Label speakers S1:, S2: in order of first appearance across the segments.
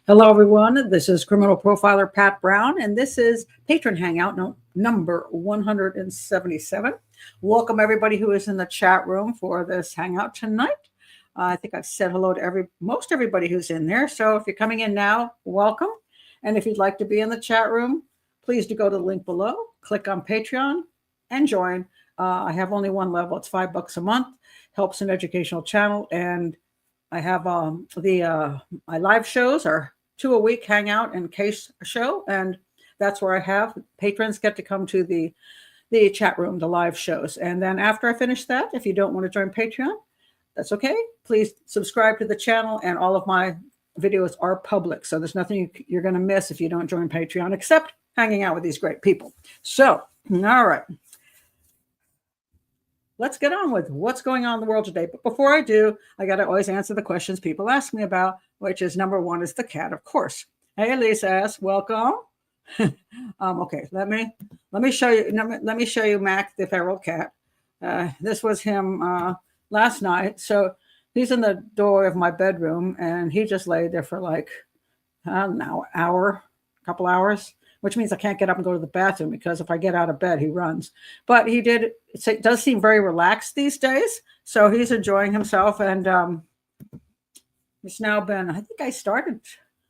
S1: Hello, everyone. This is criminal profiler Pat Brown, and this is Patron Hangout number 177. Welcome, everybody who is in the chat room for this hangout tonight. I think I've said hello to most everybody who's in there. So if you're coming in now, welcome. And if you'd like to be in the chat room, please do go to the link below, click on Patreon, and join. I have only one level. It's $5 a month. Helps an educational channel, and I have my live shows are 2 a week hangout and case show, and that's where I have patrons get to come to the chat room, the live shows. And then after I finish that, if you don't want to join Patreon, that's okay. Please subscribe to the channel, and all of my videos are public, so there's nothing you're going to miss if you don't join Patreon, except hanging out with these great people. So, all right. Let's get on with what's going on in the world today. But before I do, I got to always answer the questions people ask me about, which is number one is the cat, of course. Hey, Lisa asks, welcome. Okay, let me show you. Let me show you Mac, the feral cat. This was him last night. So he's in the door of my bedroom, and he just laid there for like, I don't know, a couple hours, which means I can't get up and go to the bathroom, because if I get out of bed, he runs. But it does seem very relaxed these days. So he's enjoying himself. And it's now been, I think I started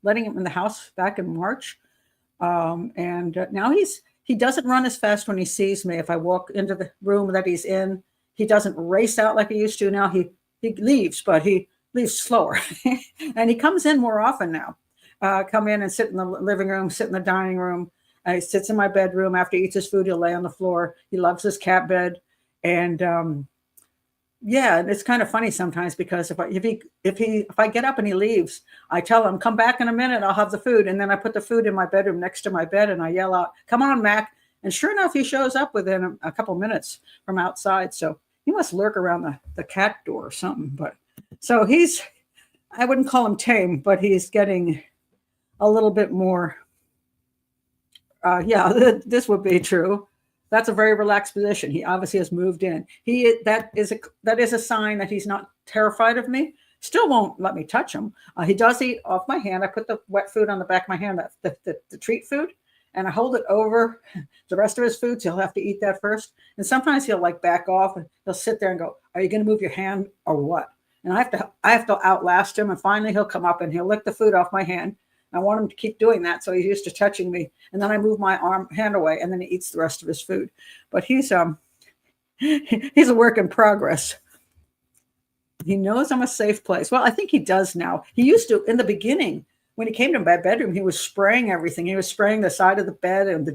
S1: letting him in the house back in March. And now he doesn't run as fast when he sees me. If I walk into the room that he's in, he doesn't race out like he used to. Now he leaves, but he leaves slower. And he comes in more often now. Come in and sit in the living room, sit in the dining room. He sits in my bedroom. After he eats his food, he'll lay on the floor. He loves his cat bed. And yeah, it's kind of funny sometimes, because if I get up and he leaves, I tell him, come back in a minute, I'll have the food. And then I put the food in my bedroom next to my bed, and I yell out, come on, Mac. And sure enough, he shows up within a couple minutes from outside. So he must lurk around the cat door or something. But so I wouldn't call him tame, but he's getting a little bit more. Yeah, this would be true. That's a very relaxed position. He obviously has moved in. That is a sign that he's not terrified of me. Still won't let me touch him. He does eat off my hand. I put the wet food on the back of my hand, the treat food, and I hold it over the rest of his food, so he'll have to eat that first. And sometimes he'll like back off, and he'll sit there and go, are you going to move your hand or what? And I have to outlast him, and finally he'll come up and he'll lick the food off my hand. I want him to keep doing that, so he's used to touching me. And then I move my hand away, and then he eats the rest of his food. But he's a work in progress. He knows I'm a safe place. Well, I think he does now. He used to, in the beginning, when he came to my bedroom, he was spraying everything. He was spraying the side of the bed and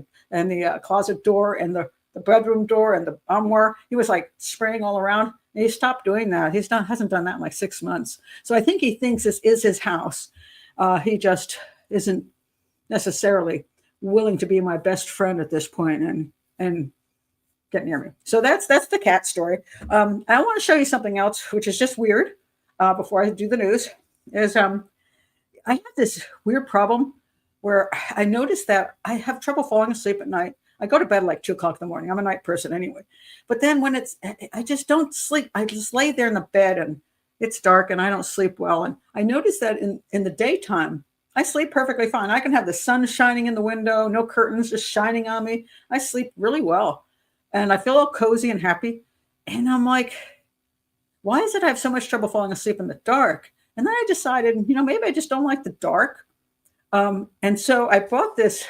S1: the closet door and the bedroom door and the armoire. He was like spraying all around. And he stopped doing that. Hasn't done that in like 6 months. So I think he thinks this is his house. He just isn't necessarily willing to be my best friend at this point and get near me. So that's the cat story. I want to show you something else, which is just weird. Before I do the news, is I have this weird problem where I noticed that I have trouble falling asleep at night. I go to bed like 2 o'clock in the morning. I'm a night person anyway. But then when I just don't sleep. I just lay there in the bed and it's dark and I don't sleep well. And I noticed that in the daytime, I sleep perfectly fine. I can have the sun shining in the window, no curtains, just shining on me. I sleep really well. And I feel all cozy and happy. And I'm like, why is it I have so much trouble falling asleep in the dark? And then I decided, maybe I just don't like the dark. And so I bought this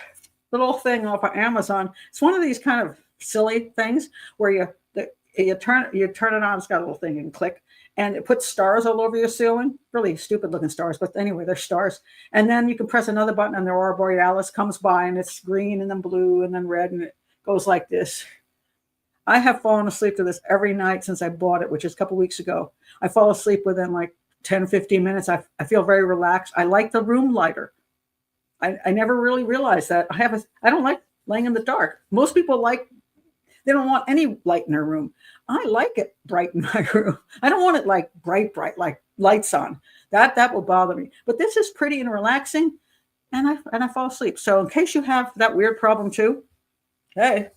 S1: little thing off of Amazon. It's one of these kind of silly things where you turn it on. It's got a little thing you can click. And it puts stars all over your ceiling. Really stupid looking stars, but anyway, they're stars. And then you can press another button and the aurora borealis comes by, and it's green and then blue and then red, and it goes like this. I have fallen asleep to this every night since I bought it, which is a couple weeks ago. I fall asleep within like 10, 15 minutes. I feel very relaxed. I like the room lighter. I never really realized that. I don't like laying in the dark. Most people they don't want any light in their room. I like it bright in my room. I don't want it like bright, like lights on. That will bother me. But this is pretty and relaxing, and I fall asleep. So in case you have that weird problem too, hey,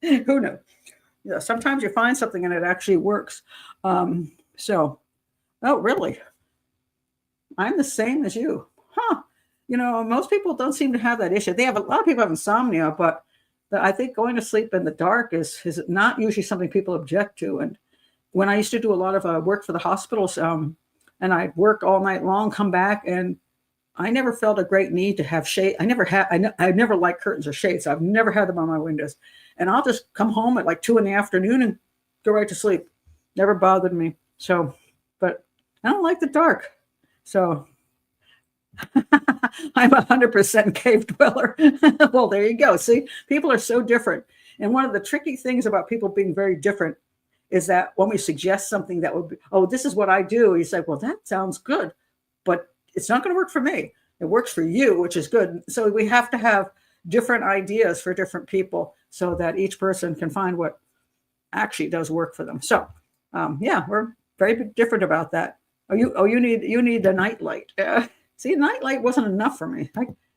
S1: who knows? Yeah, sometimes you find something and it actually works. Oh, really? I'm the same as you. Huh. Most people don't seem to have that issue. They have a lot of people have insomnia, but I think going to sleep in the dark is not usually something people object to. And when I used to do a lot of work for the hospitals, and I'd work all night long, come back, and I never felt a great need to have shade. I never liked curtains or shades. I've never had them on my windows. And I'll just come home at like 2 p.m. and go right to sleep. Never bothered me. So, but I don't like the dark. So I'm 100% cave dweller. Well, there you go. See, people are so different. And one of the tricky things about people being very different is that when we suggest something that would be, oh, this is what I do, you say, well, that sounds good, but it's not going to work for me. It works for you, which is good. So we have to have different ideas for different people so that each person can find what actually does work for them. So yeah, we're very different about that. You need a nightlight. See, nightlight wasn't enough for me.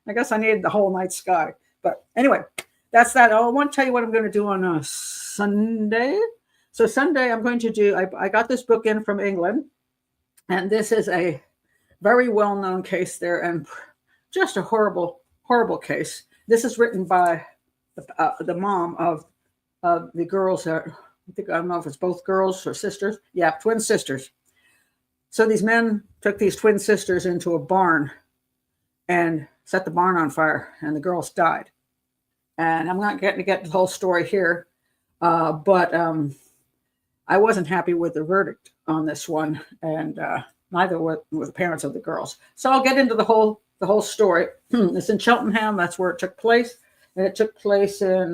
S1: I guess I needed the whole night sky. But anyway, that's that. I want to tell you what I'm going to do on Sunday. So Sunday, I'm going to do, I got this book in from England, and this is a very well-known case there, and just a horrible, horrible case. This is written by the mom of the girls that, I don't know if it's both girls or sisters. Yeah, twin sisters. So these men took these twin sisters into a barn and set the barn on fire, and the girls died. And I'm not getting to get the whole story here, but I wasn't happy with the verdict on this one, and neither were the parents of the girls. So I'll get into the whole story. It's in Cheltenham. That's where it took place. And it took place in,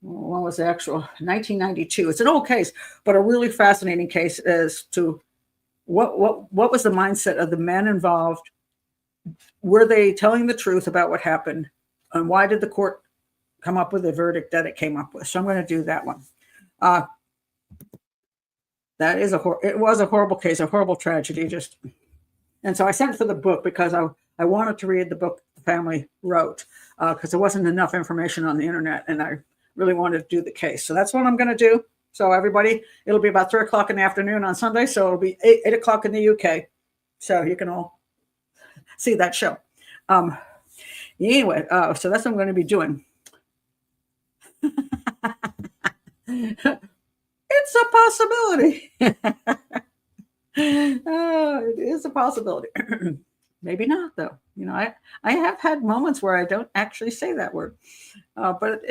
S1: what was the actual, 1992. It's an old case, but a really fascinating case as to what was the mindset of the men involved. Were they telling the truth about what happened? And why did the court come up with the verdict that it came up with? So I'm going to do that one. That is it was a horrible case, a horrible tragedy. And so I sent for the book because I wanted to read the book the family wrote, because there wasn't enough information on the internet, and I really wanted to do the case. So that's what I'm going to do. So everybody, it'll be about 3 o'clock in the afternoon on Sunday. So it'll be 8 o'clock in the UK. So you can all see that show. Anyway, so that's what I'm going to be doing. It's a possibility. It is a possibility. Maybe not, though. I have had moments where I don't actually say that word. But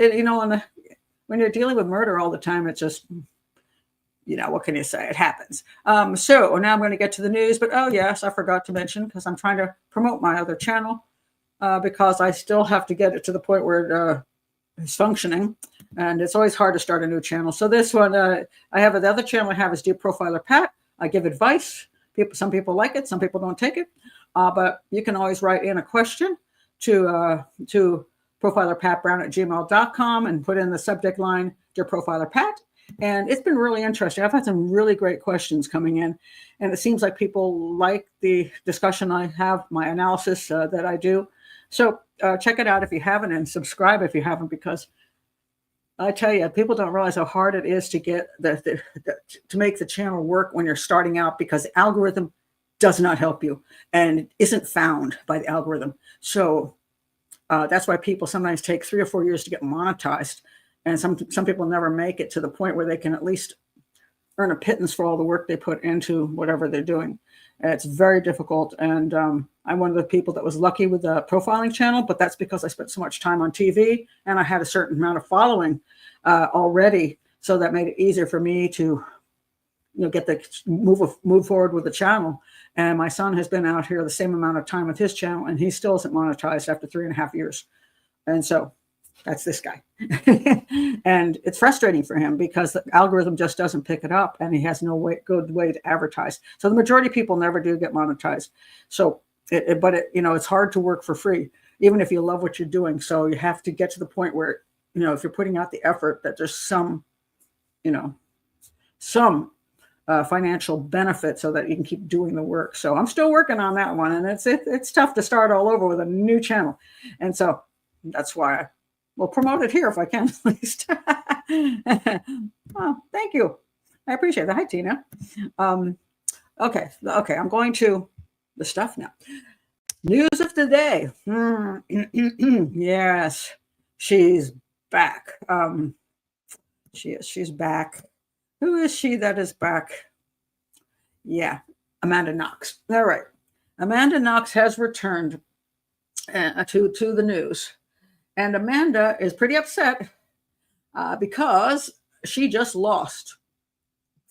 S1: when you're dealing with murder all the time, it's just, what can you say? It happens. So now I'm going to get to the news. But oh yes, I forgot to mention, because I'm trying to promote my other channel, because I still have to get it to the point where it's functioning. And it's always hard to start a new channel. So this one, the other channel I have is Dear Profiler Pat. I give advice. Some people like it, some people don't take it. But you can always write in a question to profilerpatbrown@gmail.com and put in the subject line, Dear Profiler Pat. And it's been really interesting. I've had some really great questions coming in. And it seems like people like the discussion I have, my analysis that I do. So check it out if you haven't, and subscribe if you haven't, because I tell you, people don't realize how hard it is to get to make the channel work when you're starting out, because the algorithm does not help you and isn't found by the algorithm. So that's why people sometimes take 3 or 4 years to get monetized. And some people never make it to the point where they can at least earn a pittance for all the work they put into whatever they're doing. It's very difficult. And I'm one of the people that was lucky with the profiling channel, but that's because I spent so much time on TV and I had a certain amount of following already. So that made it easier for me to get the move forward with the channel. And my son has been out here the same amount of time with his channel, and he still isn't monetized after 3.5 years. And so that's this guy. And it's frustrating for him because the algorithm just doesn't pick it up, and he has no good way to advertise. So the majority of people never do get monetized. So, it's hard to work for free, even if you love what you're doing. So you have to get to the point where, if you're putting out the effort, that there's some financial benefit so that you can keep doing the work. So I'm still working on that one, and it's tough to start all over with a new channel. And so that's why I will promote it here if I can, at least. Well, thank you. I appreciate that. Hi, Tina. Okay, I'm going to the stuff now. News of the day. Yes, she's back. She's back. Who is she that is back? Yeah, Amanda Knox. All right. Amanda Knox has returned to the news. And Amanda is pretty upset because she just lost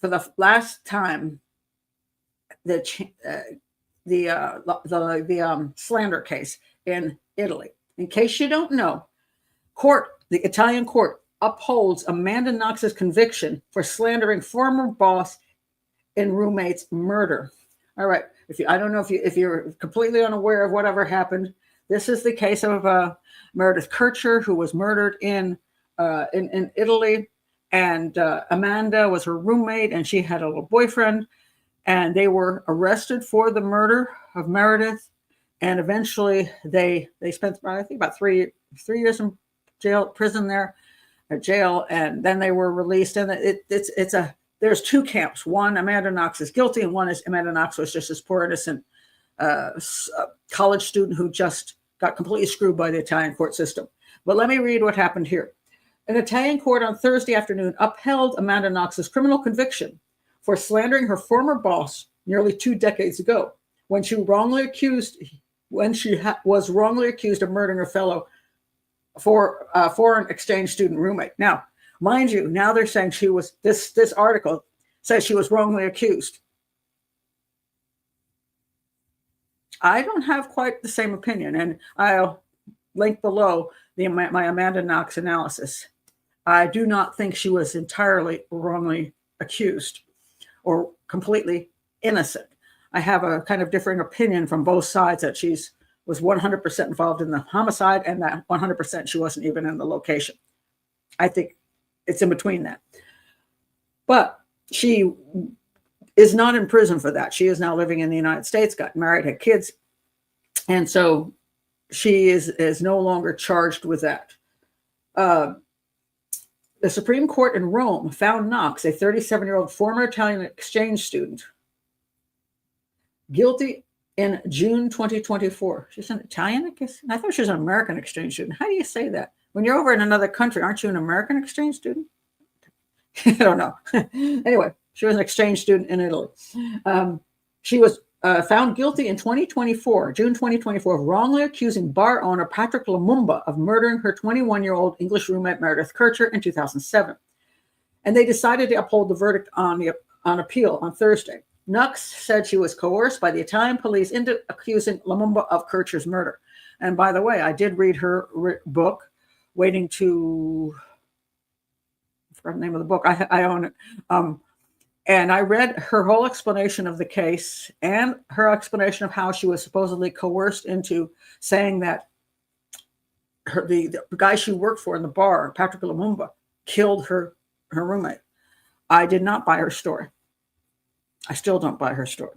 S1: for the last time the slander case in Italy. In case you don't know, the Italian court upholds Amanda Knox's conviction for slandering former boss in roommate's murder. All right. I don't know if you're completely unaware of whatever happened. This is the case of Meredith Kircher, who was murdered in Italy, and Amanda was her roommate, and she had a little boyfriend, and they were arrested for the murder of Meredith, and eventually they spent, I think, about three years in prison there, and then they were released. And there's two camps. One, Amanda Knox is guilty, and one is Amanda Knox was just this poor innocent college student who just got completely screwed by the Italian court system. But let me read what happened here. An Italian court on Thursday afternoon upheld Amanda Knox's criminal conviction for slandering her former boss nearly 2 decades ago, when she was wrongly accused of murdering her fellow foreign exchange student roommate. Now, mind you, now they're saying this article says she was wrongly accused. I don't have quite the same opinion, and I'll link below my Amanda Knox analysis. I do not think she was entirely wrongly accused or completely innocent. I have a kind of differing opinion from both sides that she was 100% involved in the homicide and that 100% she wasn't even in the location. I think it's in between that. But she is not in prison for that. She is now living in the United States, got married, had kids. And so she is no longer charged with that. The Supreme Court in Rome found Knox, a 37-year-old former Italian exchange student, guilty in June 2024. She's an Italian, I guess? I thought she was an American exchange student. How do you say that? When you're over in another country, aren't you an American exchange student? I don't know. Anyway, she was an exchange student in Italy. She was found guilty in June 2024, of wrongly accusing bar owner Patrick Lumumba of murdering her 21-year-old English roommate Meredith Kircher in 2007. And they decided to uphold the verdict on appeal on Thursday. Knox said she was coerced by the Italian police into accusing Lumumba of Kircher's murder. And by the way, I did read her book, Waiting to... I forgot the name of the book. I own it. And I read her whole explanation of the case and her explanation of how she was supposedly coerced into saying that the guy she worked for in the bar, Patrick Lumumba, killed her roommate. I did not buy her story. I still don't buy her story.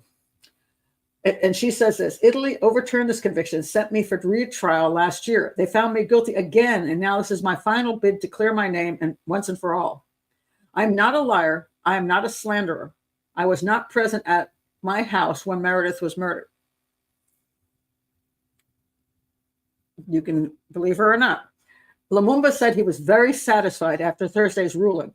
S1: And she says this: Italy overturned this conviction, sent me for retrial last year. They found me guilty again, and now this is my final bid to clear my name and once and for all. I'm not a liar. I am not a slanderer. I was not present at my house when Meredith was murdered. You can believe her or not. Lumumba said he was very satisfied after Thursday's ruling.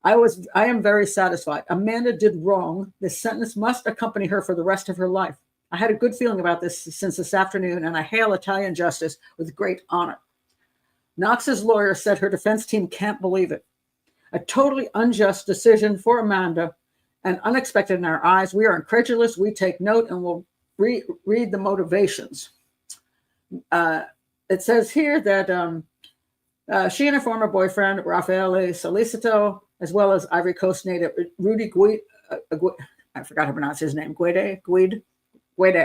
S1: I am very satisfied. Amanda did wrong. This sentence must accompany her for the rest of her life. I had a good feeling about this since this afternoon, and I hail Italian justice with great honor. Knox's lawyer said her defense team can't believe it. A totally unjust decision for Amanda and unexpected in our eyes. We are incredulous. We take note and will read the motivations. It says here that she and her former boyfriend, Raffaele Solicito, as well as Ivory Coast native Rudy Guide, I forgot to pronounce his name, Guide, I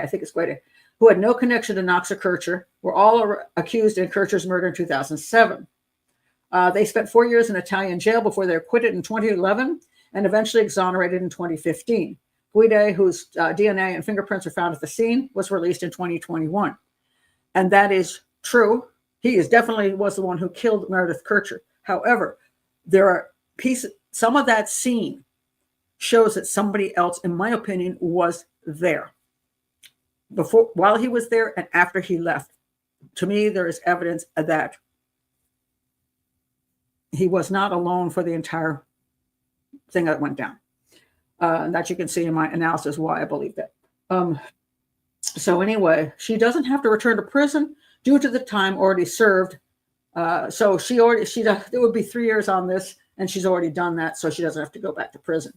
S1: think it's Guide, who had no connection to Knox or Kircher, were all accused in Kircher's murder in 2007. They spent 4 years in Italian jail before they were acquitted in 2011 and eventually exonerated in 2015. Guide, whose DNA and fingerprints were found at the scene, was released in 2021. And that is true. He definitely was the one who killed Meredith Kircher. However, there are some of that scene shows that somebody else, in my opinion, was there before, while he was there, and after he left. To me, there is evidence that he was not alone for the entire thing that went down. And that you can see in my analysis why I believe that. So anyway, she doesn't have to return to prison due to the time already served. So there would be 3 years on this, and she's already done that, so she doesn't have to go back to prison.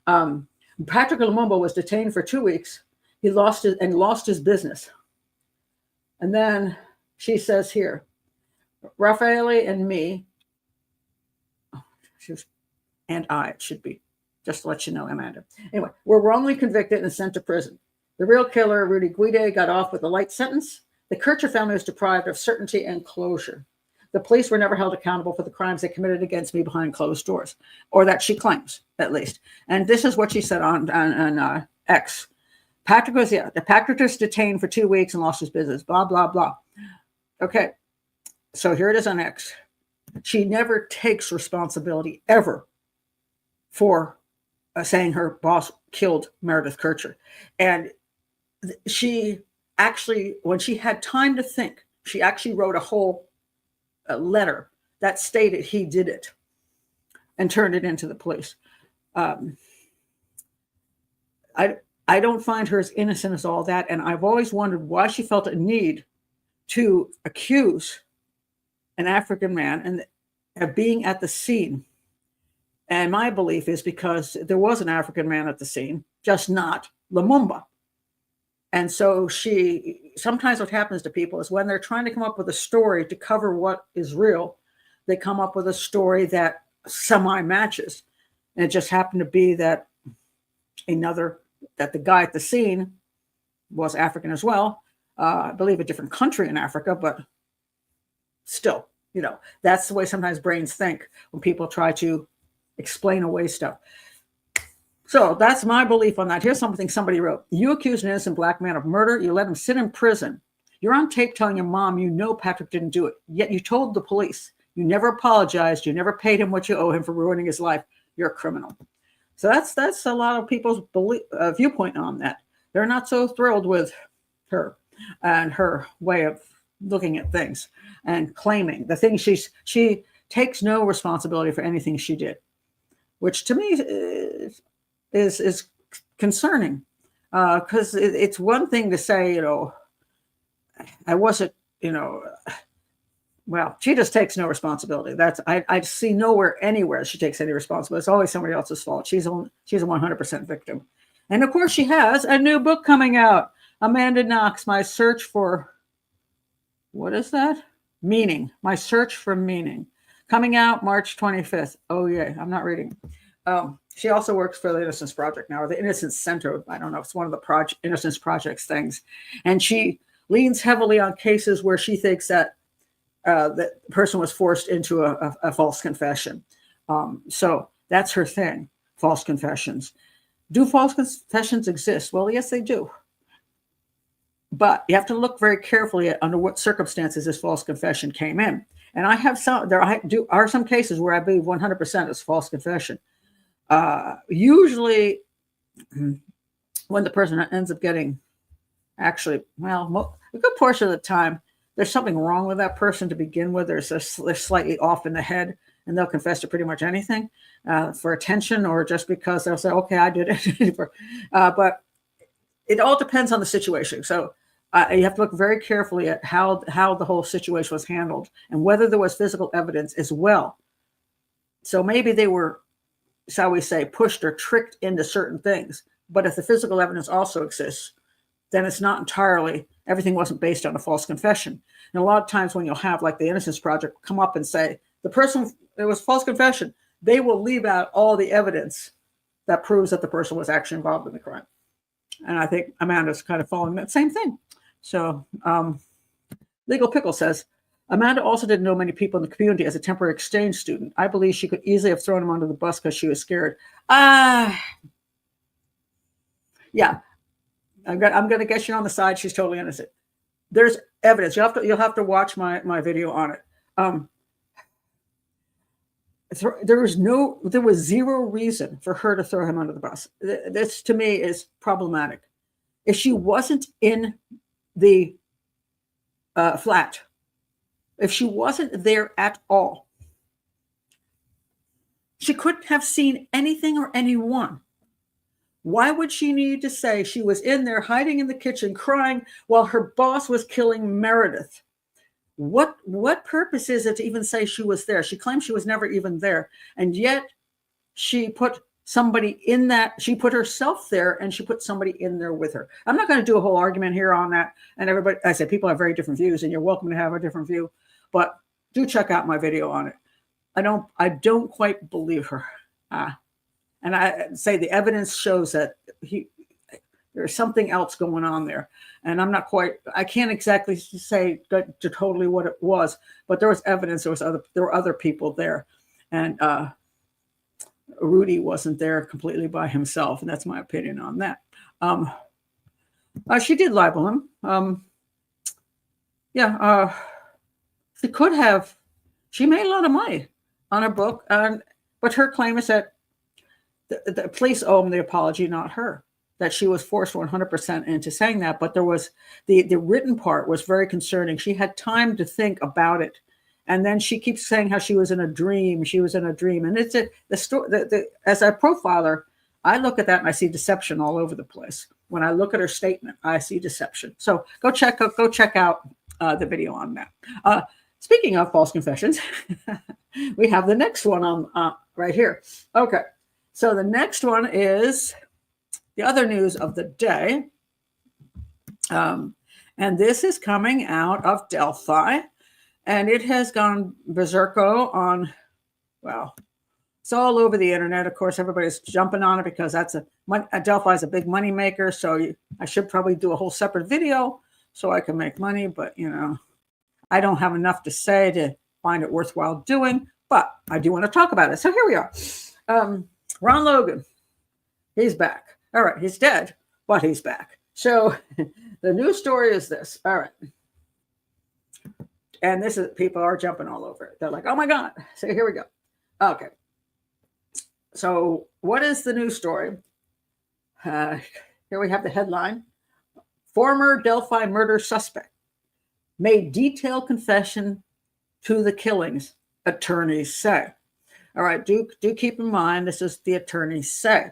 S1: Patrick Lumumba was detained for 2 weeks. He lost his business. And then she says here, Raffaele and me, it should be, just to let you know, Amanda. Anyway, were wrongly convicted and sent to prison. The real killer, Rudy Guide, got off with a light sentence. The Kircher family was deprived of certainty and closure. The police were never held accountable for the crimes they committed against me behind closed doors, or that she claims, at least. And this is what she said on X. Patrick was detained for 2 weeks and lost his business, blah, blah, blah. Okay, so here it is on X. She never takes responsibility ever for saying her boss killed Meredith Kircher. And she actually, when she had time to think, she actually wrote a whole letter that stated he did it and turned it into the police. I don't find her as innocent as all that. And I've always wondered why she felt a need to accuse an African man of being at the scene. And my belief is because there was an African man at the scene, just not Lumumba. And so sometimes what happens to people is when they're trying to come up with a story to cover what is real, they come up with a story that semi-matches. And it just happened to be that the guy at the scene was African as well. I believe a different country in Africa, but still, that's the way sometimes brains think when people try to explain away stuff. So that's my belief on that. Here's something somebody wrote. You accused an innocent black man of murder. You let him sit in prison. You're on tape telling your mom Patrick didn't do it. Yet you told the police. You never apologized. You never paid him what you owe him for ruining his life. You're a criminal. So that's a lot of people's viewpoint on that. They're not so thrilled with her and her way of looking at things and claiming the things she takes no responsibility for anything she did, which to me is concerning, because it's one thing to say, I wasn't, well, she just takes no responsibility. I see nowhere, anywhere she takes any responsibility. It's always somebody else's fault. She's a 100% victim. And of course she has a new book coming out, Amanda Knox, My Search for, what is that? Meaning, My Search for Meaning, coming out March 25th. Oh yeah, I'm not reading. She also works for the Innocence Project now, or the Innocence Center. I don't know. It's one of the Innocence Project's things. And she leans heavily on cases where she thinks that the person was forced into a false confession. So that's her thing, false confessions. Do false confessions exist? Well, yes, they do. But you have to look very carefully at under what circumstances this false confession came in. And there are some cases where I believe 100% is false confession. Usually when the person ends up getting a good portion of the time, there's something wrong with that person to begin with. They're slightly off in the head, and they'll confess to pretty much anything for attention, or just because they'll say, okay, I did it. But it all depends on the situation. So you have to look very carefully at how the whole situation was handled and whether there was physical evidence as well. So maybe they were, shall we say, pushed or tricked into certain things. But if the physical evidence also exists, then it's not entirely, everything wasn't based on a false confession. And a lot of times when you'll have like the Innocence Project come up and say, it was false confession, they will leave out all the evidence that proves that the person was actually involved in the crime. And I think Amanda's kind of following that same thing. So Legal Pickle says, Amanda also didn't know many people in the community as a temporary exchange student. I believe she could easily have thrown him under the bus because she was scared. Yeah. I'm going to get you on the side. She's totally innocent. There's evidence. You'll have to watch my video on it. there was zero reason for her to throw him under the bus. This to me is problematic. If she wasn't in the flat, if she wasn't there at all, she couldn't have seen anything or anyone. Why would she need to say she was in there hiding in the kitchen crying while her boss was killing Meredith? What purpose is it to even say she was there? She claims she was never even there. And yet she put somebody in that, she put herself there and she put somebody in there with her. I'm not going to do a whole argument here on that. And everybody, I said, people have very different views and you're welcome to have a different view, but do check out my video on it. I don't quite believe her. And I say the evidence shows that there's something else going on there. And I can't exactly say to totally what it was, but there was evidence. There were other people there. And Rudy wasn't there completely by himself. And that's my opinion on that. She did libel him. She made a lot of money on her book. But her claim is that the police owe him the apology, not her, that she was forced 100% into saying that. But there was the written part was very concerning. She had time to think about it. And then she keeps saying how she was in a dream. She was in a dream. And it's the story. As a profiler, I look at that and I see deception all over the place. When I look at her statement, I see deception. So go check out the video on that. Speaking of false confessions, we have the next one on right here. Okay. So the next one is the other news of the day. And this is coming out of Delphi. And it has gone berserko on, well, it's all over the internet. Of course, everybody's jumping on it because Delphi is a big money maker. So I should probably do a whole separate video so I can make money. But, I don't have enough to say to find it worthwhile doing. But I do want to talk about it. So here we are. Ron Logan, he's back. All right, he's dead, but he's back. So the news story is this. All right. And people are jumping all over it. They're like, oh my God. So here we go. Okay. So what is the news story? Here we have the headline. Former Delphi murder suspect made detailed confession to the killings, attorneys say. All right, do keep in mind, this is the attorneys say.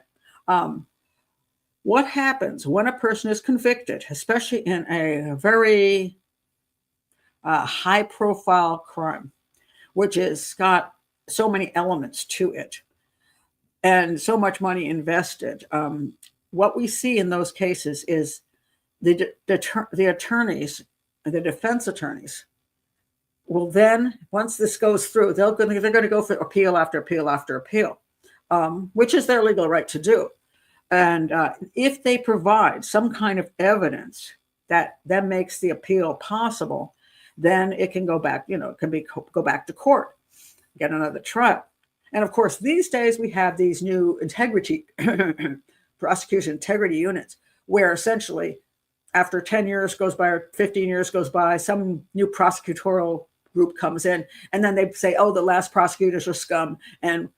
S1: What happens when a person is convicted, especially in a very high-profile crime, which has got so many elements to it and so much money invested? What we see in those cases is the attorneys, the defense attorneys, will then, once this goes through, they're going to go for appeal after appeal after appeal, which is their legal right to do. And if they provide some kind of evidence that makes the appeal possible, then it can go back, go back to court, get another trial. And of course, these days we have these new integrity, prosecution integrity units, where essentially after 10 years goes by or 15 years goes by, some new prosecutorial group comes in, and then they say, oh, the last prosecutors are scum, and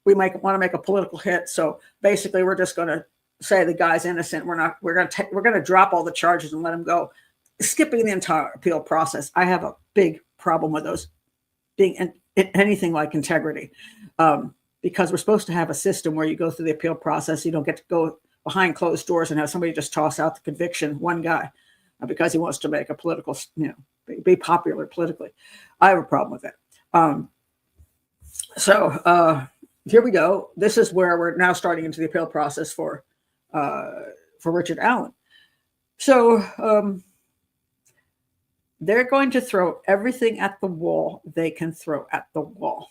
S1: we might want to make a political hit. So basically, we're just going to say the guy's innocent. We're going to drop all the charges and let him go, skipping the entire appeal process. I have a big problem with those being anything like integrity, because we're supposed to have a system where you go through the appeal process. You don't get to go behind closed doors and have somebody just toss out the conviction, one guy, because he wants to make a political, be popular politically. I have a problem with that. So here we go. This is where we're now starting into the appeal process for Richard Allen. So they're going to throw everything at the wall they can throw at the wall.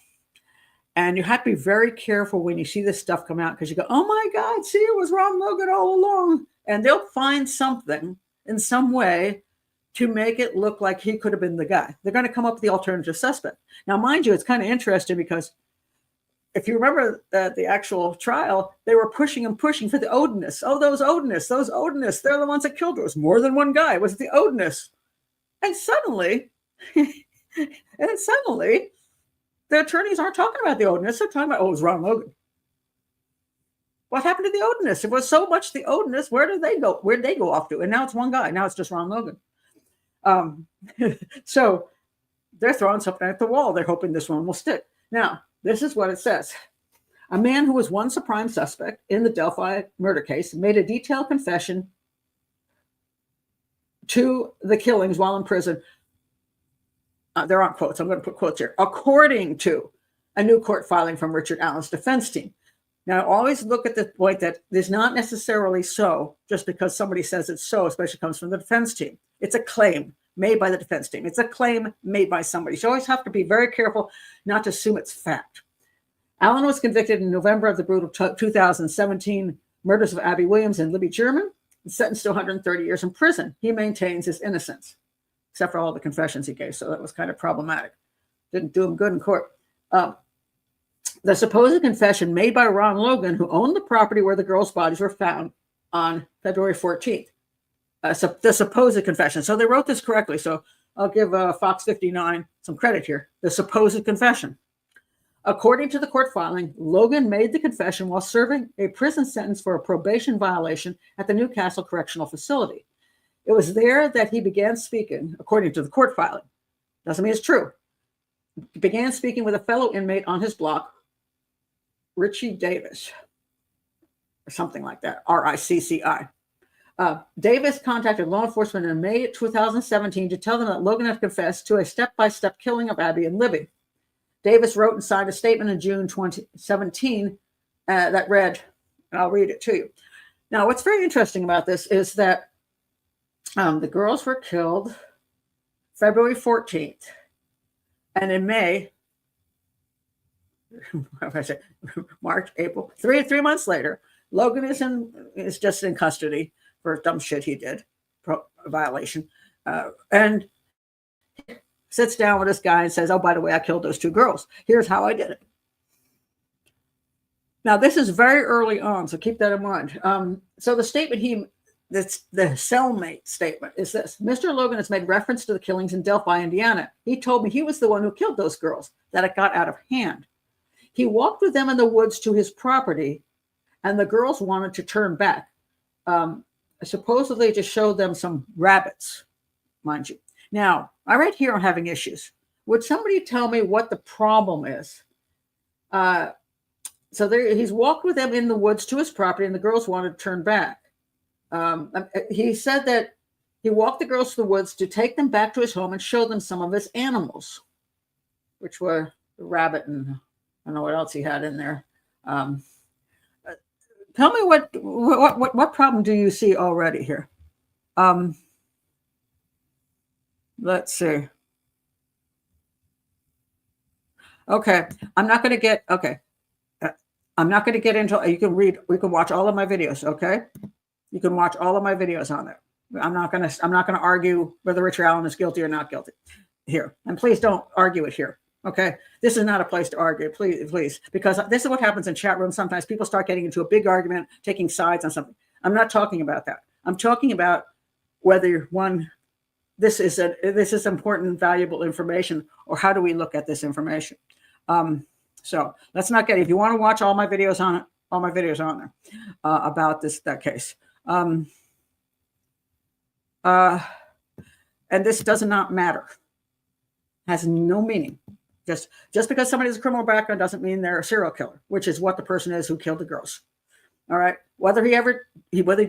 S1: And you have to be very careful when you see this stuff come out, because you go, oh my God, see, it was Ron Logan all along. And they'll find something in some way to make it look like he could have been the guy. They're going to come up with the alternative suspect. Now, mind you, it's kind of interesting because if you remember the actual trial, they were pushing for the Odinists. Oh, those Odinists, they're the ones that killed her. It was more than one guy. It was the Odinists. And suddenly, the attorneys aren't talking about the Odinist. They're talking about, oh, it was Ron Logan. What happened to the Odinist? It was so much the Odinist. Where did they go? Where did they go off to? And now it's one guy. Now it's just Ron Logan. So they're throwing something at the wall. They're hoping this one will stick. Now, this is what it says. A man who was once a prime suspect in the Delphi murder case made a detailed confession to the killings while in prison. There aren't quotes. I'm going to put quotes here. According to a new court filing from Richard Allen's defense team. Now, always look at the point that it's not necessarily so just because somebody says it's so, especially comes from the defense team. It's a claim made by the defense team. It's a claim made by somebody. So you always have to be very careful not to assume it's fact. Allen was convicted in November of the brutal 2017 murders of Abby Williams and Liby German and sentenced to 130 years in prison. He maintains his innocence, except for all the confessions he gave. So that was kind of problematic. Didn't do him good in court. The supposed confession made by Ron Logan, who owned the property where the girls' bodies were found on February 14th. The supposed confession. So they wrote this correctly. So I'll give Fox 59 some credit here. The supposed confession. According to the court filing, Logan made the confession while serving a prison sentence for a probation violation at the Newcastle Correctional Facility. It was there that he began speaking, according to the court filing. Doesn't mean it's true. He began speaking with a fellow inmate on his block, Richie Davis, or something like that, R-I-C-C-I. Davis contacted law enforcement in May 2017 to tell them that Logan had confessed to a step-by-step killing of Abby and Liby. Davis wrote and signed a statement in June 2017 that read, and I'll read it to you. Now, what's very interesting about this is that the girls were killed February 14th, and in May, March, April, three months later, Logan is just in custody for dumb shit he did, violation, and sits down with this guy and says, oh, by the way, I killed those two girls. Here's how I did it. Now, this is very early on, so keep that in mind. So the statement the cellmate statement is this. Mr. Logan has made reference to the killings in Delphi, Indiana. He told me he was the one who killed those girls, that it got out of hand. He walked with them in the woods to his property, and the girls wanted to turn back. Supposedly to show them some rabbits, mind you. Now, I right here I'm having issues. Would somebody tell me what the problem is? So he's walked with them in the woods to his property, and the girls wanted to turn back. He said that he walked the girls to the woods to take them back to his home and show them some of his animals, which were the rabbit and I don't know what else he had in there. Tell me what problem do you see already here? Let's see. Okay, I'm not going to get into. You can read. We can watch all of my videos. Okay, you can watch all of my videos on there. I'm not going to argue whether Richard Allen is guilty or not guilty here. And please don't argue it here. Okay, this is not a place to argue. Please, because this is what happens in chat rooms. Sometimes people start getting into a big argument, taking sides on something. I'm not talking about that. I'm talking about whether this is important, valuable information, or how do we look at this information? So let's not get. If you want to watch all my videos on it, all my videos are on there about that case. And this does not matter. Has no meaning. Just because somebody has a criminal background doesn't mean they're a serial killer, which is what the person is who killed the girls. All right. Whether he did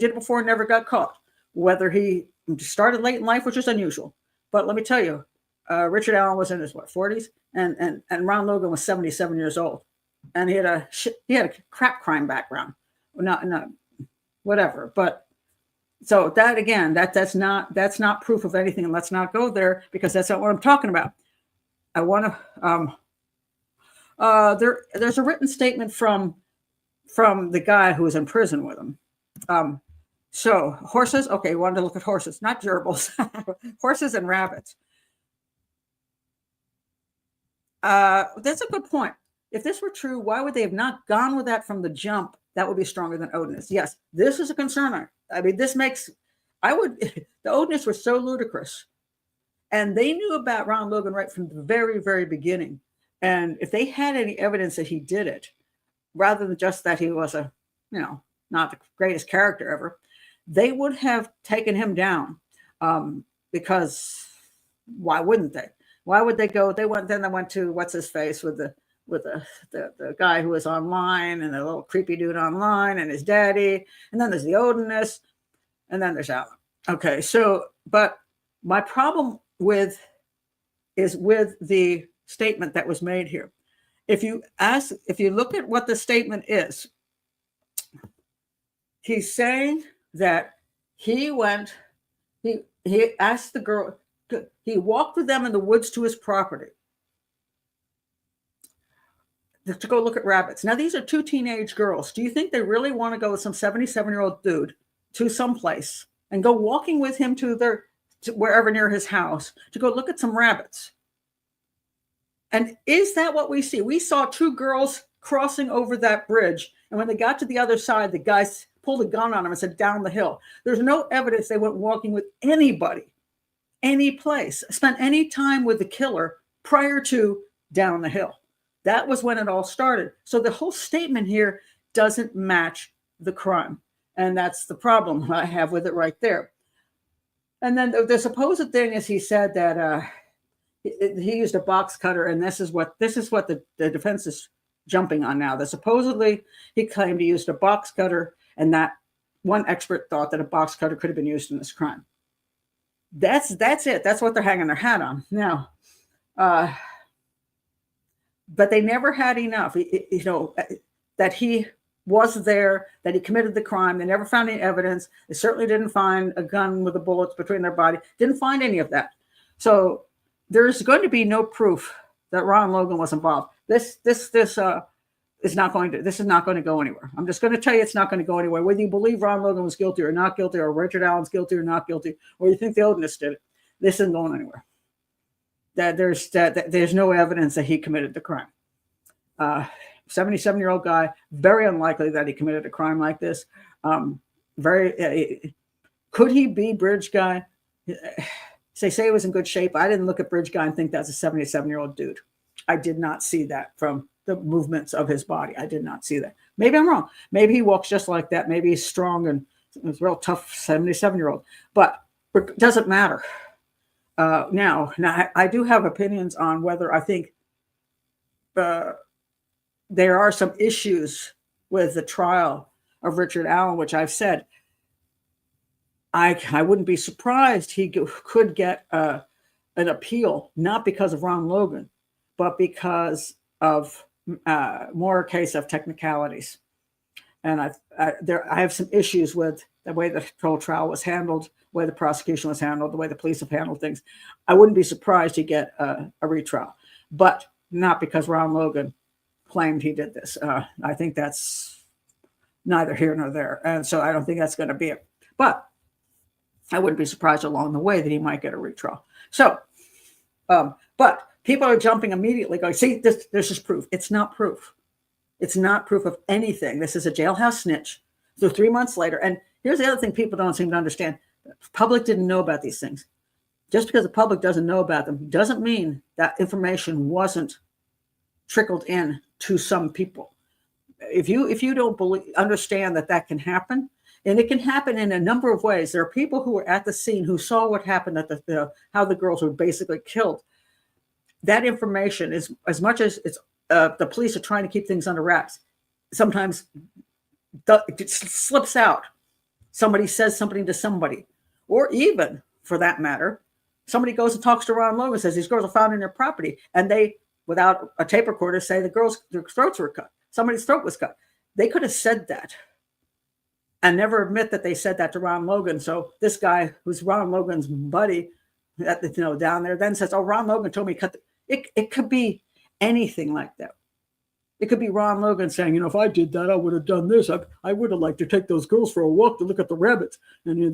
S1: it before and never got caught, whether he started late in life, which is unusual. But let me tell you, Richard Allen was in his 40s, and Ron Logan was 77 years old, and he had a crap crime background. Not whatever. But so that again, that's not proof of anything, and let's not go there because that's not what I'm talking about. I want to. There's a written statement from the guy who was in prison with him. So horses, okay, we wanted to look at horses, not gerbils, horses and rabbits. That's a good point. If this were true, why would they have not gone with that from the jump? That would be stronger than Odinist. Yes, this is a concern. I mean, the Odinists were so ludicrous. And they knew about Ron Logan right from the very, very beginning. And if they had any evidence that he did it, rather than just that he was a, not the greatest character ever, they would have taken him down. Because why wouldn't they? Why would they go? They went to what's his face with the guy who was online, and the little creepy dude online, and his daddy, and then there's the Odinist, and then there's Alan. Okay, so but my problem is with the statement that was made here. If you look at what the statement is, he's saying that he asked the girl, he walked with them in the woods to his property to go look at rabbits. Now, these are two teenage girls. Do you think they really want to go with some 77-year-old dude to someplace and go walking with him to wherever near his house to go look at some rabbits? And is that what we see? We saw two girls crossing over that bridge, and when they got to the other side, the guys pulled a gun on them and said, down the hill. There's no evidence they went walking with anybody, any place, spent any time with the killer prior to down the hill. That was when it all started. So the whole statement here doesn't match the crime. And that's the problem I have with it right there. And then the supposed thing is he said that he used a box cutter, and this is what the defense is jumping on now. That supposedly he claimed he used a box cutter, and that one expert thought that a box cutter could have been used in this crime. That's it. That's what they're hanging their hat on now. But they never had enough, that he was there, that he committed the crime. They never found any evidence. They certainly didn't find a gun with the bullets between their body. Didn't find any of that. So there's going to be no proof that Ron Logan was involved. This is not going to go anywhere. I'm just going to tell you it's not going to go anywhere. Whether you believe Ron Logan was guilty or not guilty, or Richard Allen's guilty or not guilty, or you think the Odinist did it, this isn't going anywhere. That there's no evidence that he committed the crime. 77-year-old guy, very unlikely that he committed a crime like this. Could he be Bridge Guy? They say he was in good shape. I didn't look at Bridge Guy and think that's a 77-year-old dude. I did not see that from the movements of his body. I did not see that. Maybe I'm wrong. Maybe he walks just like that. Maybe he's strong and he's a real tough 77-year-old. But it doesn't matter. Now, I do have opinions on whether I think there are some issues with the trial of Richard Allen, which I've said I wouldn't be surprised he could get an appeal, not because of Ron Logan, but because of more a case of technicalities. And I have some issues with the way the whole trial was handled, the way the prosecution was handled, the way the police have handled things. I wouldn't be surprised to get a retrial, but not because Ron Logan claimed he did this. I think that's neither here nor there. And so I don't think that's going to be it. But I wouldn't be surprised along the way that he might get a retrial. So, but people are jumping immediately going, see, this is proof. It's not proof. It's not proof of anything. This is a jailhouse snitch. So 3 months later, and here's the other thing people don't seem to understand. The public didn't know about these things. Just because the public doesn't know about them doesn't mean that information wasn't trickled in to some people. If you don't understand that can happen, and it can happen in a number of ways. There are people who were at the scene who saw what happened at how the girls were basically killed. That information is, as much as it's the police are trying to keep things under wraps, sometimes it slips out. Somebody says something to somebody, or even for that matter, somebody goes and talks to Ron Logan, says these girls are found in their property, and they, without a tape recorder, say their throats were cut. Somebody's throat was cut. They could have said that and never admit that they said that to Ron Logan. So this guy, who's Ron Logan's buddy, down there, then says, "Oh, Ron Logan told me cut." It could be anything like that. It could be Ron Logan saying, if I did that, I would have done this. I would have liked to take those girls for a walk to look at the rabbits. And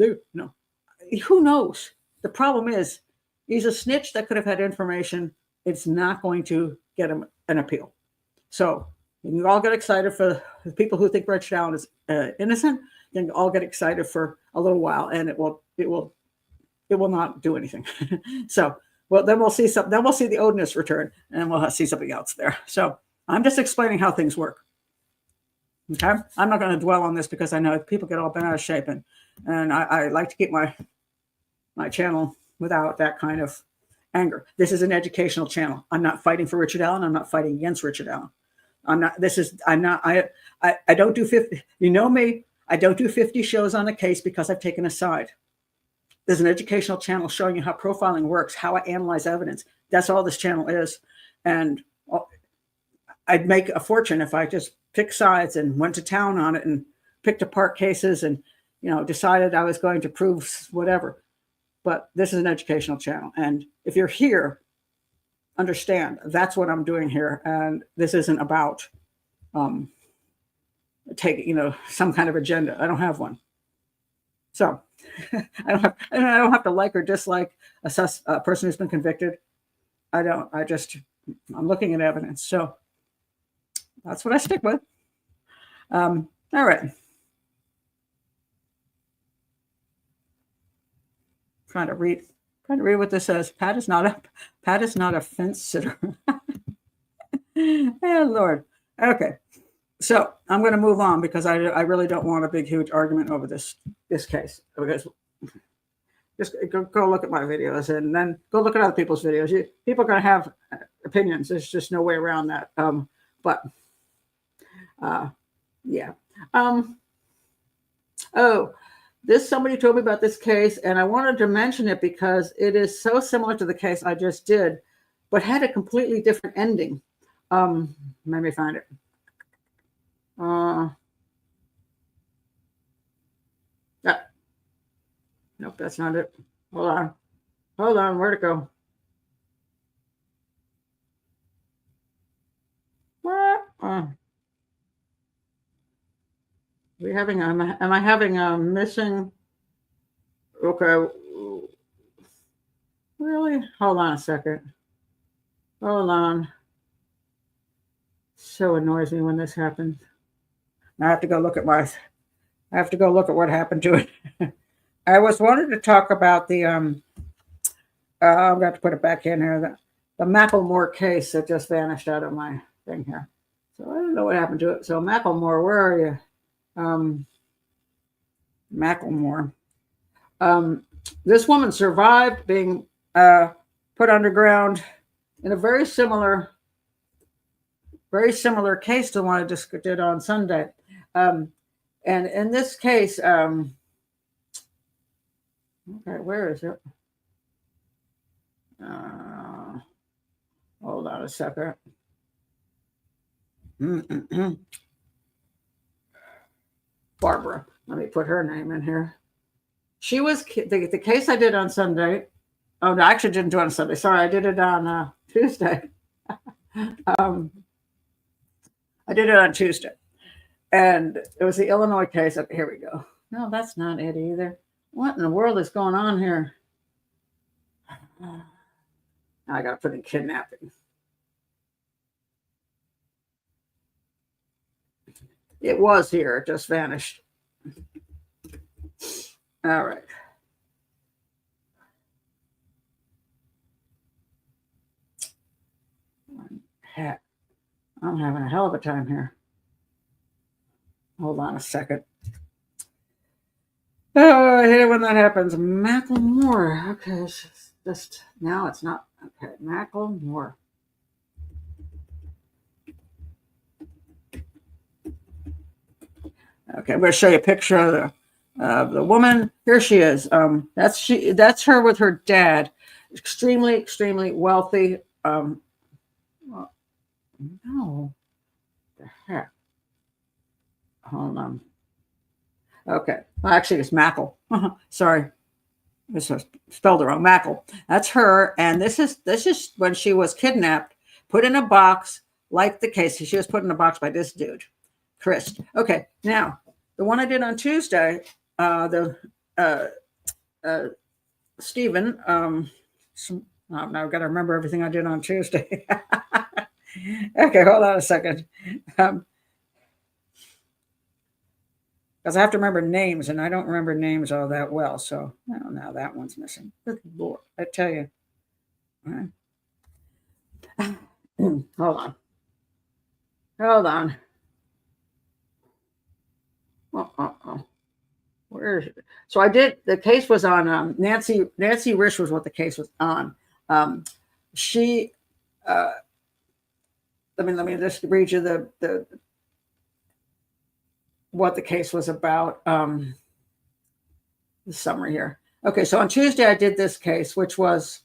S1: who knows? The problem is, he's a snitch that could have had information. It's not going to get him an appeal. So you can all get excited for the people who think Richard Allen is innocent. You can all get excited for a little while, and it will not do anything. So Well, then we'll see something. Then we'll see the Odinist return, and we'll see something else there. So I'm just explaining how things work. Okay, I'm not going to dwell on this because I know people get all bent out of shape, and I like to keep my channel without that kind of anger. This is an educational channel. I'm not fighting for Richard Allen. I'm not fighting against Richard Allen. I don't do 50. You know me. I don't do 50 shows on a case because I've taken a side. There's an educational channel showing you how profiling works, how I analyze evidence. That's all this channel is. And I'd make a fortune if I just picked sides and went to town on it and picked apart cases and, decided I was going to prove whatever. But this is an educational channel. And if you're here, understand that's what I'm doing here. And this isn't about taking, some kind of agenda. I don't have one. So I don't have to like or dislike a person who's been convicted. I'm looking at evidence. So that's what I stick with. All right. Trying to read what this says. Pat is not a fence sitter. Oh Lord. Okay. So I'm going to move on because I really don't want a big, huge argument over this case. Because just go look at my videos and then go look at other people's videos. People are going to have opinions. There's just no way around that. Yeah. Somebody told me about this case, and I wanted to mention it because it is so similar to the case I just did, but had a completely different ending. Let me find it. Nope, that's not it. Hold on, where'd it go? What? Am I having a missing? Okay. Really? Hold on a second. Hold on. So annoys me when this happens. I have to go look at what happened to it. I was wanting to talk about the I'm going to put it back in here. The Mackle case that just vanished out of my thing here. So I don't know what happened to it. So Mackle, where are you? Mackle. This woman survived being put underground in a very similar case to one I just did on Sunday. And in this case, okay, where is it? Hold on a second. Barbara. Let me put her name in here. She was the case I did on Sunday. Oh, no, I actually didn't do it on Sunday. Sorry, I did it on Tuesday. I did it on Tuesday. And it was the Illinois case. Here we go. No, that's not it either. What in the world is going on here? Now I got to put in kidnapping. It was here. It just vanished. All right. Heck, I'm having a hell of a time here. Hold on a second. Oh, I hate it when that happens. Mackle. Okay, just now it's not. Okay, Mackle. Okay, I'm going to show you a picture of the woman. Here she is. That's her with her dad. Extremely, extremely wealthy. No. The heck? Hold on. Okay. Well, actually, it's Mackle. Sorry. This was spelled wrong. Mackle. That's her. And this is when she was kidnapped, put in a box, like the case. She was put in a box by this dude, Chris. Okay. Now, the one I did on Tuesday, Stephen, now I've got to remember everything I did on Tuesday. Okay, hold on a second. Because I have to remember names, and I don't remember names all that well. So now that one's missing. Good Lord, I tell you. Hold on. Hold on. Where is it? So I did. The case was on Nancy Rish was what the case was on. She. Let me just read you the what the case was about. The summary here. Okay, so on Tuesday I did this case, which was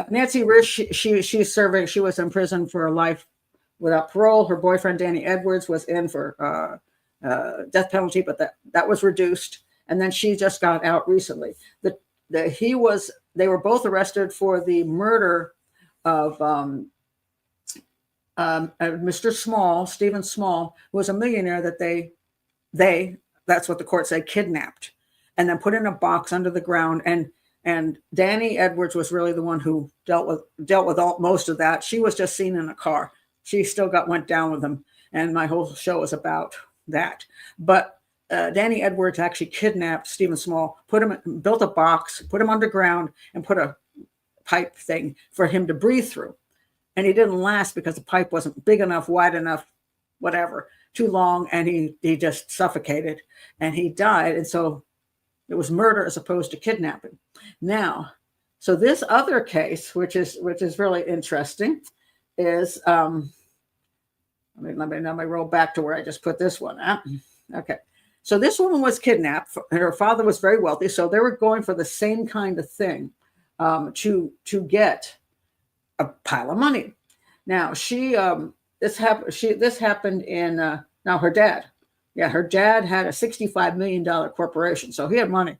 S1: Nancy Rish. She's serving. She was in prison for life without parole. Her boyfriend Danny Edwards was in for death penalty, but that was reduced, and then she just got out recently. They were both arrested for the murder of Mr. Small, Stephen Small, who was a millionaire that that's what the court said, kidnapped and then put in a box under the ground. And Danny Edwards was really the one who dealt with most of that. She was just seen in a car. She still went down with him, and my whole show was about that. But Danny Edwards actually kidnapped Stephen Small, built a box, put him underground, and put a pipe thing for him to breathe through. And he didn't last because the pipe wasn't big enough, wide enough, whatever, too long, and he just suffocated and he died. And so it was murder as opposed to kidnapping. Now, so this other case, which is really interesting, is let me roll back to where I just put this one at. Okay. So this woman was kidnapped, and her father was very wealthy, so they were going for the same kind of thing to get a pile of money. Now this happened in now her dad had a $65 million corporation, so he had money.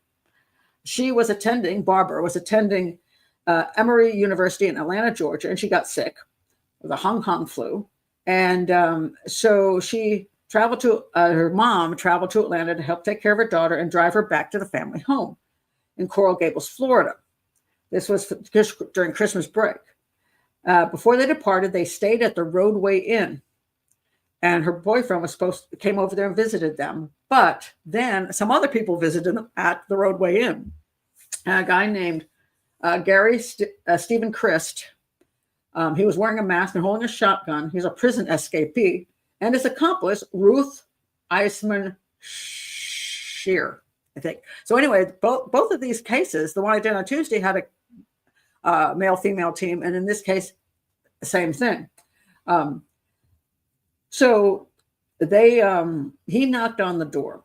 S1: Barbara was attending Emory University in Atlanta, Georgia, and she got sick with a Hong Kong flu. And so she her mom traveled to Atlanta to help take care of her daughter and drive her back to the family home in Coral Gables, Florida. This was during Christmas break. Before they departed, they stayed at the Roadway Inn, and her boyfriend came over there and visited them. But then some other people visited them at the Roadway Inn. A guy named Stephen Christ. He was wearing a mask and holding a shotgun. He's a prison escapee, and his accomplice, Ruth Eisman Shear, I think. So anyway, both of these cases, the one I did on Tuesday had a male-female team, and in this case, the same thing. So he knocked on the door.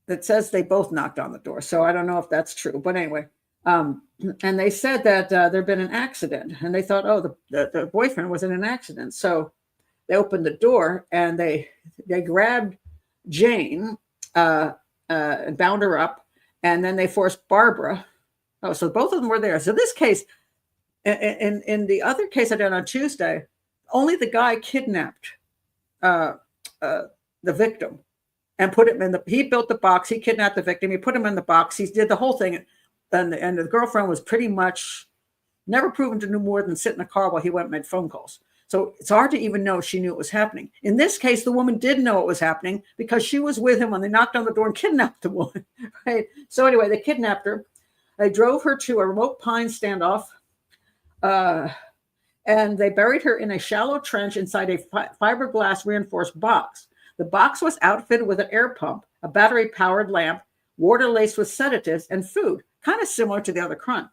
S1: It says they both knocked on the door, so I don't know if that's true. But anyway, and they said that there'd been an accident, and they thought, oh, the boyfriend was in an accident. So they opened the door, and they grabbed Jane and bound her up, and then they forced Barbara. Oh, so both of them were there. So this case, in the other case I did on Tuesday, only the guy kidnapped the victim and put him he built the box. He kidnapped the victim. He put him in the box. He did the whole thing. And the girlfriend was pretty much never proven to do more than sit in a car while he went and made phone calls. So it's hard to even know if she knew it was happening. In this case, the woman did know it was happening because she was with him when they knocked on the door and kidnapped the woman. Right? So anyway, they kidnapped her. They drove her to a remote pine standoff, and they buried her in a shallow trench inside a fiberglass reinforced box. The box was outfitted with an air pump, a battery-powered lamp, water laced with sedatives, and food, kind of similar to the other crime.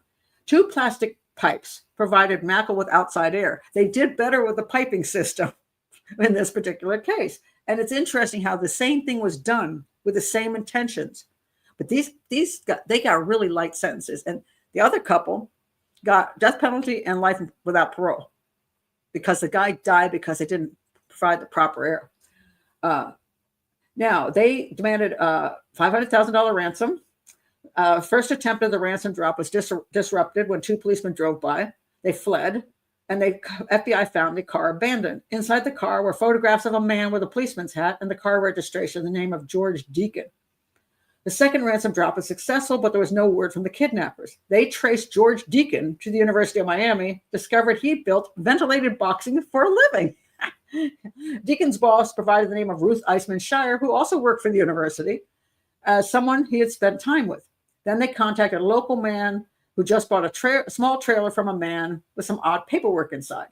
S1: 2 plastic pipes provided Mackle with outside air. They did better with the piping system in this particular case. And it's interesting how the same thing was done with the same intentions. But they got really light sentences. And the other couple got death penalty and life without parole because the guy died because they didn't provide the proper air. Now, they demanded a $500,000 ransom. First attempt of the ransom drop was disrupted when 2 policemen drove by. They fled, and the FBI found the car abandoned. Inside the car were photographs of a man with a policeman's hat and the car registration, the name of George Deacon. The second ransom drop was successful, but there was no word from the kidnappers. They traced George Deacon to the University of Miami, discovered he built ventilated boxing for a living. Deacon's boss provided the name of Ruth Eisman Shire, who also worked for the university, as someone he had spent time with. Then they contacted a local man who just bought a small trailer from a man with some odd paperwork inside.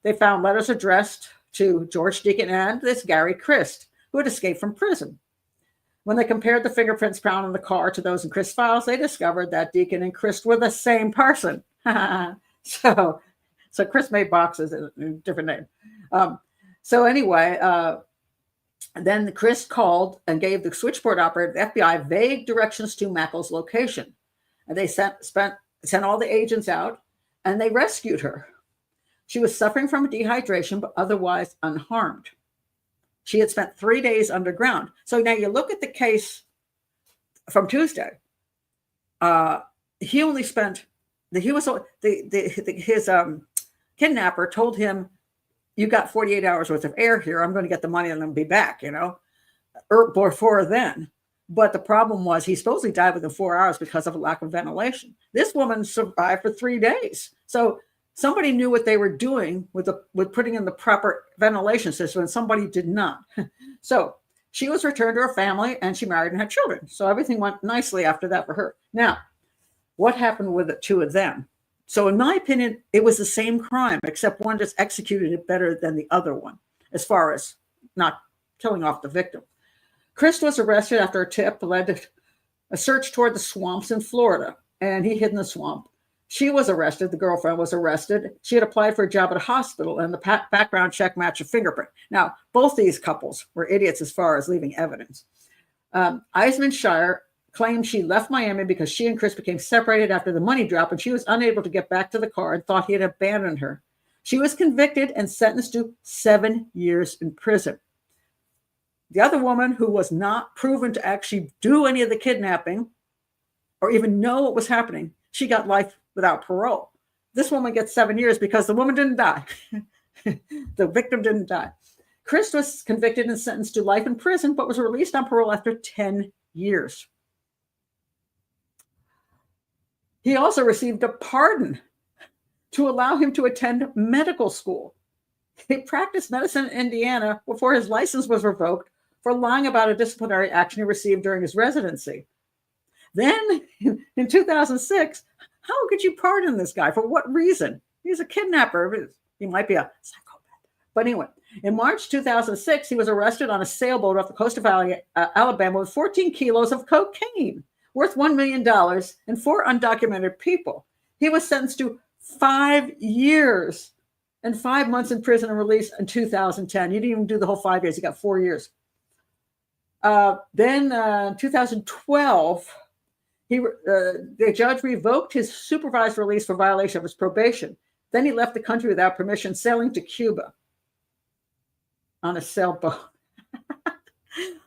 S1: They found letters addressed to George Deacon and this Gary Christ, who had escaped from prison. When they compared the fingerprints found in the car to those in Christ's files, they discovered that Deacon and Christ were the same person. So Chris made boxes in a different name. So anyway, then Chris called and gave the switchboard operator, the FBI, vague directions to Mackle's location. And they sent all the agents out, and they rescued her. She was suffering from dehydration, but otherwise unharmed. She had spent 3 days underground. So now you look at the case from Tuesday. He only spent, his kidnapper told him, you got 48 hours worth of air here. I'm going to get the money and then be back, or before then. But the problem was he supposedly died within 4 hours because of a lack of ventilation. This woman survived for 3 days. So somebody knew what they were doing with putting in the proper ventilation system, and somebody did not. So she was returned to her family, and she married and had children. So everything went nicely after that for her. Now, what happened with the two of them? So in my opinion, it was the same crime, except one just executed it better than the other one, as far as not killing off the victim. Chris was arrested after a tip led to a search toward the swamps in Florida, and he hid in the swamp. She was arrested. The girlfriend was arrested. She had applied for a job at a hospital, and the background check matched a fingerprint. Now, both these couples were idiots as far as leaving evidence. Eisman Shire claimed she left Miami because she and Chris became separated after the money drop, and she was unable to get back to the car and thought he had abandoned her. She was convicted and sentenced to 7 years in prison. The other woman, who was not proven to actually do any of the kidnapping or even know what was happening, she got life without parole. This woman gets 7 years because the woman didn't die. The victim didn't die. Chris was convicted and sentenced to life in prison, but was released on parole after 10 years. He also received a pardon to allow him to attend medical school. He practiced medicine in Indiana before his license was revoked for lying about a disciplinary action he received during his residency. Then, in 2006, how could you pardon this guy? For what reason? He's a kidnapper. He might be a psychopath. But anyway, in March 2006, he was arrested on a sailboat off the coast of Alabama with 14 kilos of cocaine, worth $1 million, and 4 undocumented people. He was sentenced to 5 years and 5 months in prison and released in 2010. He didn't even do the whole 5 years. He got 4 years. Then 2012, the judge revoked his supervised release for violation of his probation. Then he left the country without permission, sailing to Cuba on a sailboat.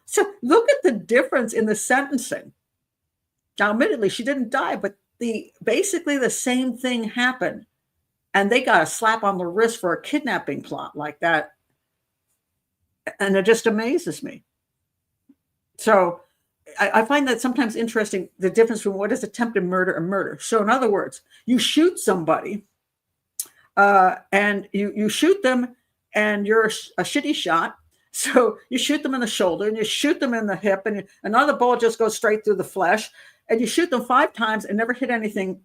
S1: So look at the difference in the sentencing. Now, admittedly, she didn't die, but basically the same thing happened. And they got a slap on the wrist for a kidnapping plot like that. And it just amazes me. So I find that sometimes interesting, the difference between what is attempted murder and murder. So in other words, you shoot somebody and you shoot them and you're a shitty shot. So you shoot them in the shoulder and you shoot them in the hip and another bullet just goes straight through the flesh and you shoot them 5 times and never hit anything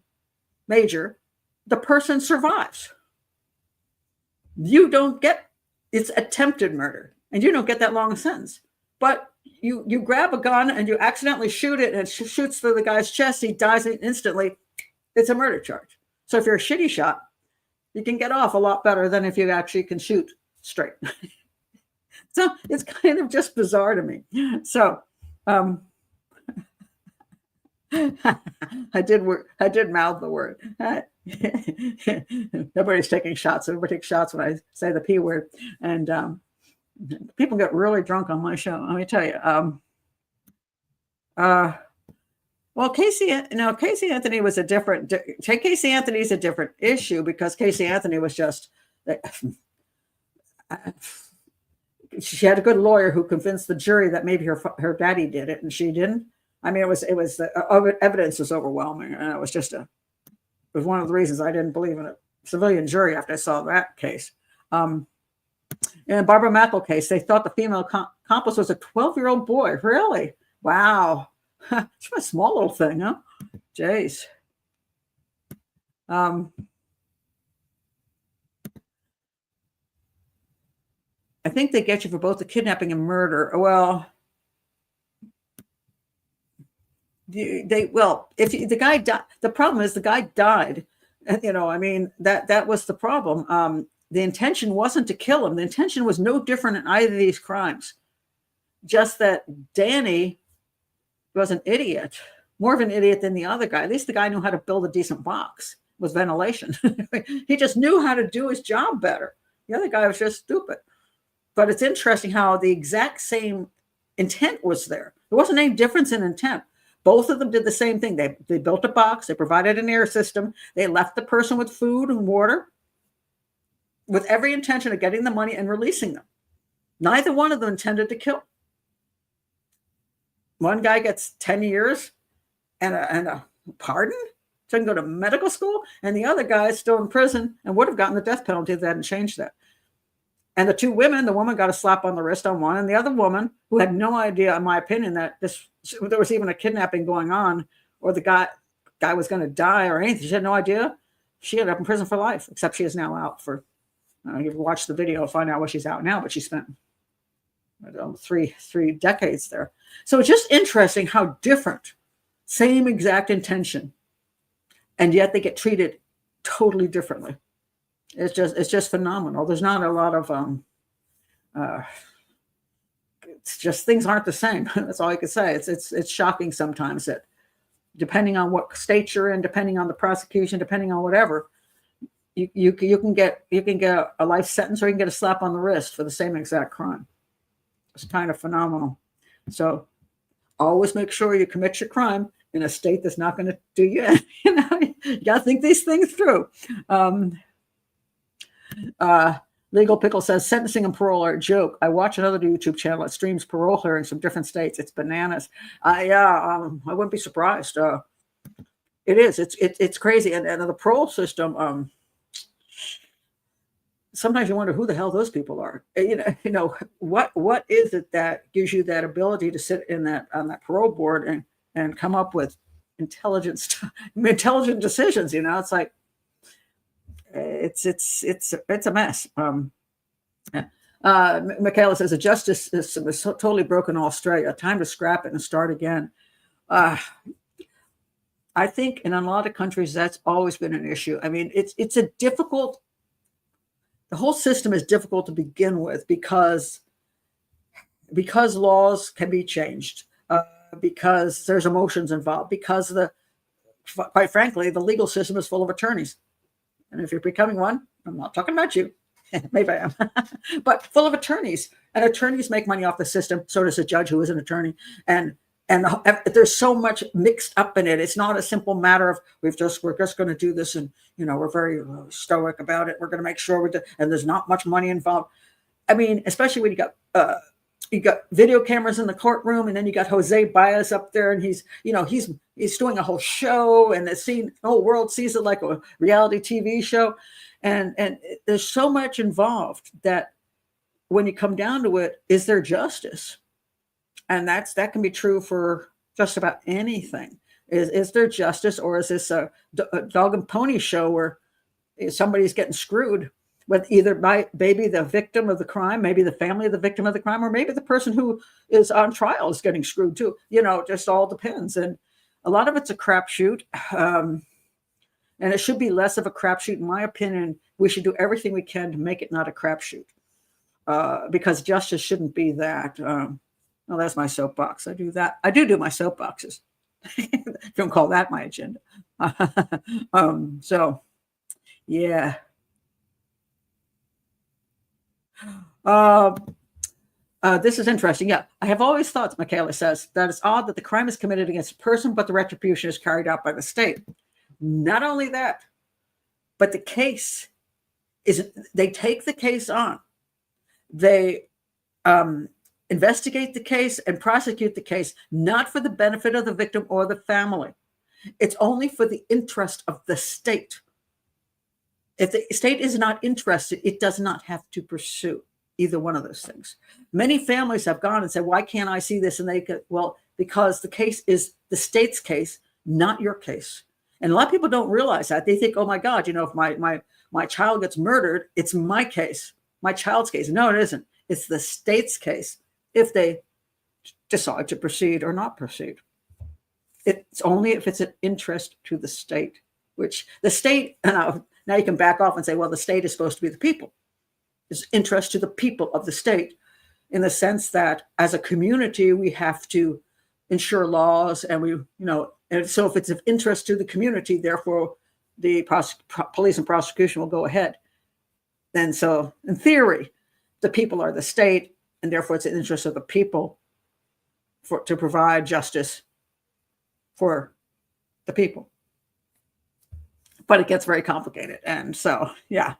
S1: major. The person survives. You don't get, it's attempted murder and you don't get that long a sentence. But you grab a gun and you accidentally shoot it and it shoots through the guy's chest. He dies instantly. It's a murder charge. So if you're a shitty shot, you can get off a lot better than if you actually can shoot straight. So it's kind of just bizarre to me. So I did mouth the word. Nobody's taking shots. Everybody takes shots when I say the P word. And people get really drunk on my show. Let me tell you. Well, Casey Anthony was a different. Casey Anthony's a different issue because Casey Anthony was just. She had a good lawyer who convinced the jury that maybe her daddy did it, and she didn't. I mean, it was the evidence was overwhelming, and it was one of the reasons I didn't believe in a civilian jury after I saw that case. In the Barbara Mackle case, they thought the female accomplice was a 12-year-old boy. Really? Wow. She's a small little thing, huh? Jeez. I think they get you for both the kidnapping and murder. Well, if the guy died, the problem is the guy died. I mean, that was the problem. The intention wasn't to kill him. The intention was no different in either of these crimes. Just that Danny was an idiot, more of an idiot than the other guy. At least the guy knew how to build a decent box with ventilation. He just knew how to do his job better. The other guy was just stupid. But it's interesting how the exact same intent was there. There wasn't any difference in intent. Both of them did the same thing. They built a box. They provided an air system. They left the person with food and water with every intention of getting the money and releasing them. Neither one of them intended to kill. One guy gets 10 years and a pardon, doesn't go to medical school, and the other guy is still in prison and would have gotten the death penalty if they hadn't changed that. And the two women, the woman got a slap on the wrist on one, and the other woman, who had no idea, in my opinion, that there was even a kidnapping going on, or the guy was going to die or anything. She had no idea. She ended up in prison for life, except she is now out for, you watch the video, find out why she's out now, but she spent three decades there. So it's just interesting how different, same exact intention, and yet they get treated totally differently. It's just phenomenal. There's not a lot of it's just things aren't the same. That's all I could say. It's shocking sometimes that depending on what state you're in, depending on the prosecution, depending on whatever, you can get a life sentence or you can get a slap on the wrist for the same exact crime. It's kind of phenomenal. So always make sure you commit your crime in a state that's not going to do you. You got to think these things through. Legal Pickle says sentencing and parole are a joke. I watch another YouTube channel that streams parole hearings from different states. It's bananas. I wouldn't be surprised. It is. It's crazy. And the parole system. Sometimes you wonder who the hell those people are. What is it that gives you that ability to sit on that parole board and come up with intelligent decisions? It's like. It's a mess. Michaela says the justice system is totally broken in Australia. Time to scrap it and start again. I think in a lot of countries that's always been an issue. I mean, it's a difficult. The whole system is difficult to begin with because laws can be changed, because there's emotions involved, because quite frankly, the legal system is full of attorneys. And if you're becoming one, I'm not talking about you. Maybe I am. But full of attorneys. And attorneys make money off the system. So does a judge who is an attorney. And there's so much mixed up in it. It's not a simple matter of we're just going to do this, and we're very stoic about it. We're going to make sure and there's not much money involved. I mean, especially when you got video cameras in the courtroom, and then you got Jose Baez up there, and he's doing a whole show, and the whole world sees it like a reality TV show, and there's so much involved that when you come down to it, is there justice? And that can be true for just about anything. Is there justice, or is this a dog and pony show where somebody's getting screwed? With either maybe the victim of the crime, maybe the family of the victim of the crime, or maybe the person who is on trial is getting screwed too. It just all depends. And a lot of it's a crapshoot. And it should be less of a crapshoot. In my opinion, we should do everything we can to make it not a crapshoot. Because justice shouldn't be that. Well, that's my soapbox. I do that. I do my soapboxes. Don't call that my agenda. So, yeah. This is interesting. Yeah, I have always thought, Michaela says, that it's odd that the crime is committed against a person, but the retribution is carried out by the state. Not only that, but the case they take the case on. They investigate the case and prosecute the case, not for the benefit of the victim or the family. It's only for the interest of the state. If the state is not interested, it does not have to pursue either one of those things. Many families have gone and said, why can't I see this? And they go, well, because the case is the state's case, not your case. And a lot of people don't realize that. They think, oh my God, if my child gets murdered, it's my case, my child's case. No, it isn't. It's the state's case if they decide to proceed or not proceed. It's only if it's an interest to the state, which the state, now you can back off and say, well, the state is supposed to be the people. It's interest to the people of the state, in the sense that as a community, we have to ensure laws, and and so if it's of interest to the community, therefore the police and prosecution will go ahead. And so in theory, the people are the state, and therefore it's an interest of the people to provide justice for the people. But it gets very complicated. And so, yeah.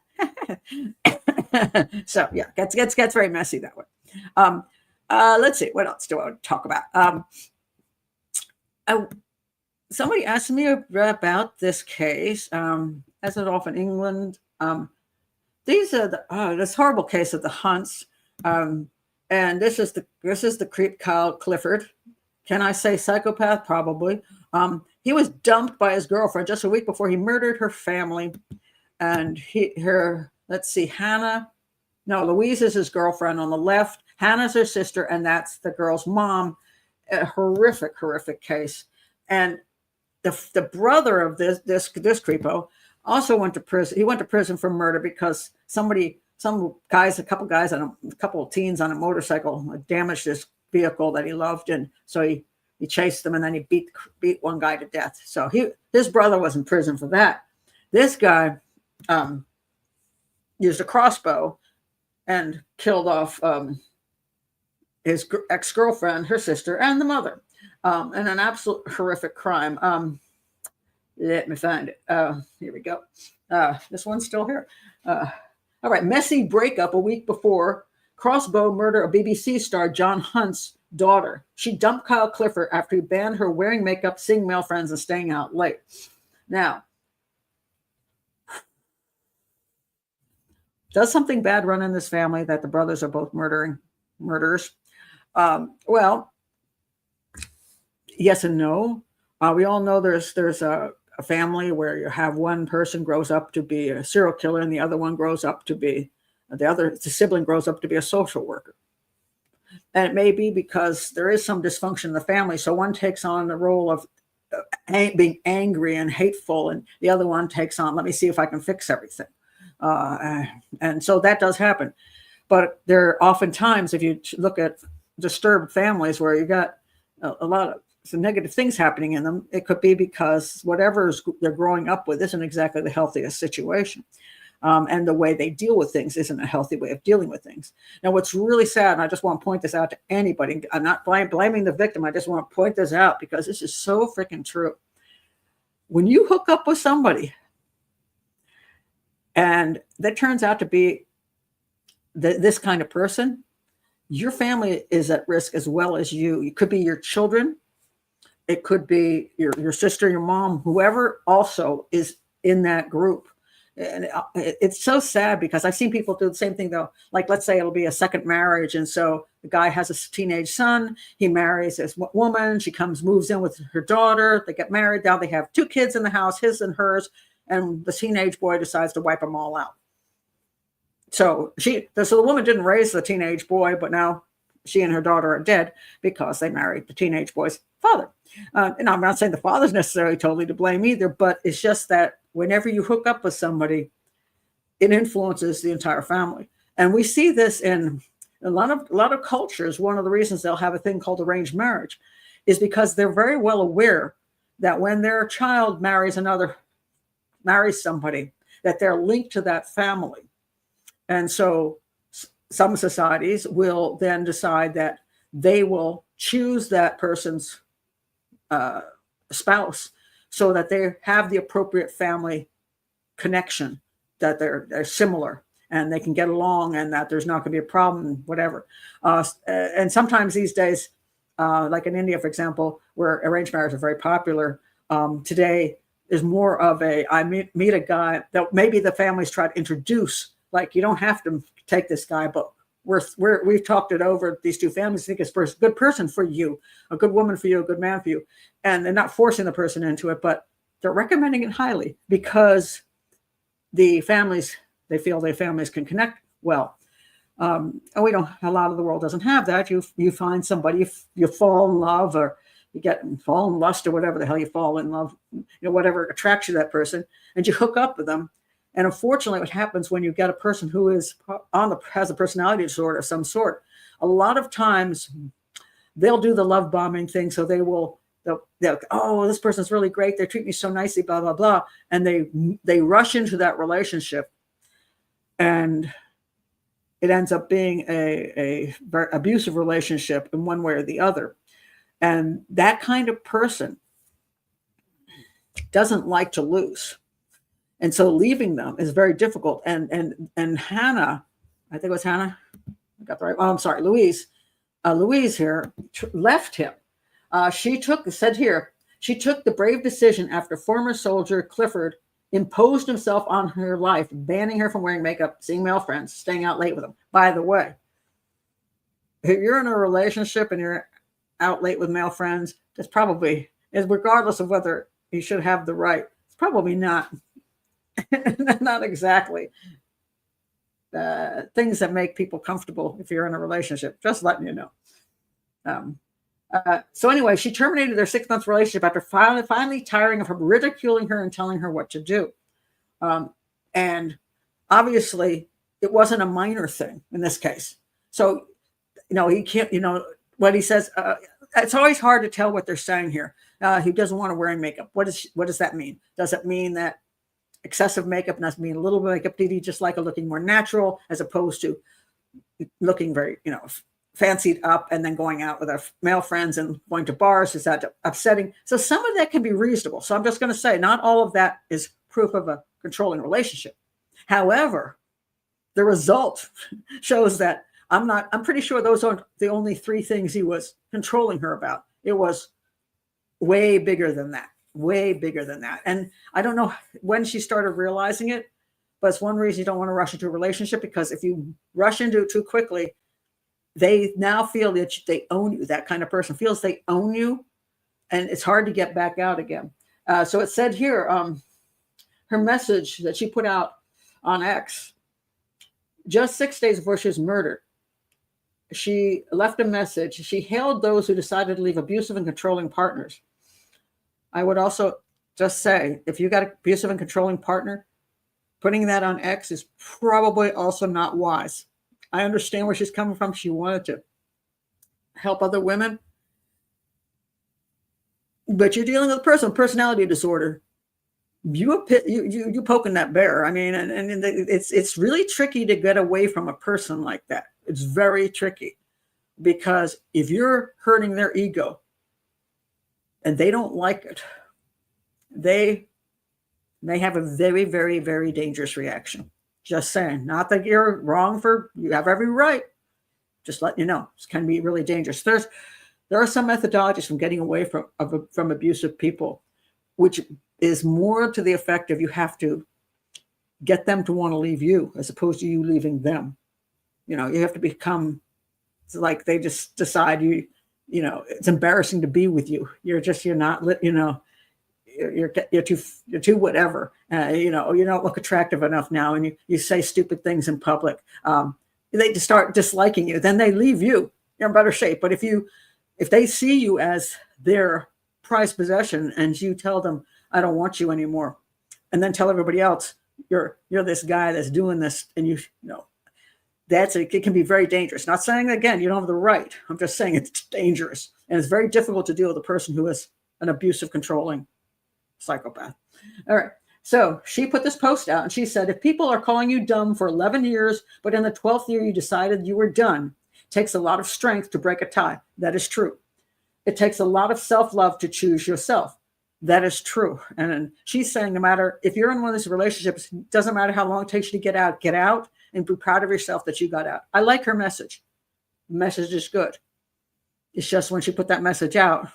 S1: So yeah, gets very messy that way. Let's see, what else do I want to talk about? Somebody asked me about this case, as it off in England. These are this horrible case of the Hunts, and this is the creep Kyle Clifford. Can I say psychopath? Probably. He was dumped by his girlfriend just a week before he murdered her family, and Louise is his girlfriend on the left. Hannah's her sister, and that's the girl's mom. A horrific case. And the brother of this creepo also went to prison. He went to prison for murder because a couple of teens on a motorcycle damaged his vehicle that he loved, and so he chased them, and then he beat one guy to death. So his brother was in prison for that. This guy used a crossbow and killed off his ex-girlfriend, her sister, and the mother, and an absolute horrific crime. Let me find it. Here we go. This one's still here. All right. Messy breakup a week before Crossbow murder of BBC star John Hunt's daughter. She dumped Kyle Clifford after he banned her wearing makeup, seeing male friends, and staying out late. Now, does something bad run in this family that the brothers are both murderers? Well, yes and no. We all know there's a family where you have one person grows up to be a serial killer, and the other one grows up to be the sibling grows up to be a social worker. And it may be because there is some dysfunction in the family. So one takes on the role of being angry and hateful, and the other one takes on, let me see if I can fix everything. And so that does happen. But there are oftentimes, if you look at disturbed families where you got a lot of some negative things happening in them, it could be because whatever they're growing up with isn't exactly the healthiest situation. And the way they deal with things isn't a healthy way of dealing with things. Now, what's really sad, and I just want to point this out to anybody, I'm not blaming the victim. I just want to point this out because this is so freaking true. When you hook up with somebody and that turns out to be this kind of person, your family is at risk as well as you. It could be your children. It could be your sister, your mom, whoever also is in that group. And it's so sad because I've seen people do the same thing though. Like, let's say it'll be a second marriage. And so the guy has a teenage son. He marries this woman. She moves in with her daughter. They get married. Now they have 2 kids in the house, his and hers. And the teenage boy decides to wipe them all out. So the woman didn't raise the teenage boy, but now she and her daughter are dead because they married the teenage boy's father. And I'm not saying the father's necessarily totally to blame either, but it's just that whenever you hook up with somebody, it influences the entire family. And we see this in a lot of cultures. One of the reasons they'll have a thing called arranged marriage is because they're very well aware that when their child marries somebody, that they're linked to that family. And so some societies will then decide that they will choose that person's spouse so that they have the appropriate family connection, that they're similar and they can get along and that there's not going to be a problem, whatever. And sometimes these days, like in India, for example, where arranged marriages are very popular, today is more of I meet a guy that maybe the families try to introduce, like, you don't have to take this guy, but we've talked it over. These two families think it's a good person for you, a good woman for you, a good man for you. And they're not forcing the person into it, but they're recommending it highly because they feel their families can connect well. And a lot of the world doesn't have that. You find somebody, you fall in love, or you fall in lust, or whatever the hell you fall in love, whatever attracts you to that person, and you hook up with them. And unfortunately, what happens when you get a person who has a personality disorder of some sort, a lot of times they'll do the love bombing thing. So they'll oh, this person's really great. They treat me so nicely, blah, blah, blah. And they rush into that relationship, and it ends up being a very abusive relationship in one way or the other. And that kind of person doesn't like to lose. And so leaving them is very difficult. And Hannah, I think it was Hannah, I got the right, I'm sorry, Louise here left him. She took the brave decision after former soldier Clifford imposed himself on her life, banning her from wearing makeup, seeing male friends, staying out late with them. By the way, if you're in a relationship and you're out late with male friends, that's probably, regardless of whether you should have the right, it's probably not exactly things that make people comfortable if you're in a relationship. Just letting you know. So anyway, she terminated their 6-month relationship after finally tiring of her ridiculing her and telling her what to do. And obviously, it wasn't a minor thing in this case. So, he can't, what he says, it's always hard to tell what they're saying here. He doesn't want to wear makeup. What does that mean? Does it mean that excessive makeup doesn't mean a little bit of makeup? Did he just like looking more natural as opposed to looking very, fancied up and then going out with our male friends and going to bars? Is that upsetting? So some of that can be reasonable. So I'm just going to say not all of that is proof of a controlling relationship. However, the result shows that I'm pretty sure those aren't the only 3 things he was controlling her about. It was way bigger than that. And I don't know when she started realizing it, but it's one reason you don't want to rush into a relationship, because if you rush into it too quickly, they now feel that they own you. That kind of person feels they own you, and it's hard to get back out again. So it said here, her message that she put out on X, just 6 days before she was murdered, she left a message. She hailed those who decided to leave abusive and controlling partners. I would also just say, if you got an abusive and controlling partner, putting that on X is probably also not wise. I understand where she's coming from. She wanted to help other women, but you're dealing with a person with personality disorder. You poking that bear. I mean, and it's really tricky to get away from a person like that. It's very tricky, because if you're hurting their ego and they don't like it, they may have a very, very, very dangerous reaction. Just saying. Not that you're wrong, you have every right. Just letting you know, it can be really dangerous. There are some methodologies from getting away from abusive people, which is more to the effect of you have to get them to want to leave you as opposed to you leaving them. You have to become, it's like they just decide it's embarrassing to be with you. You're not, you're too whatever. You don't look attractive enough now, and you say stupid things in public. They just start disliking you. Then they leave you. You're in better shape. But if they see you as their prized possession, and you tell them, "I don't want you anymore," and then tell everybody else you're this guy that's doing this, and it can be very dangerous. Not saying, again, you don't have the right. I'm just saying it's dangerous, and it's very difficult to deal with a person who is an abusive, controlling psychopath. All right. So she put this post out, and she said, if people are calling you dumb for 11 years, but in the 12th year you decided you were done, it takes a lot of strength to break a tie. That is true. It takes a lot of self-love to choose yourself. That is true. And she's saying, no matter if you're in one of these relationships, it doesn't matter how long it takes you to get out, and be proud of yourself that you got out. I like her message. The message is good. It's just when she put that message out,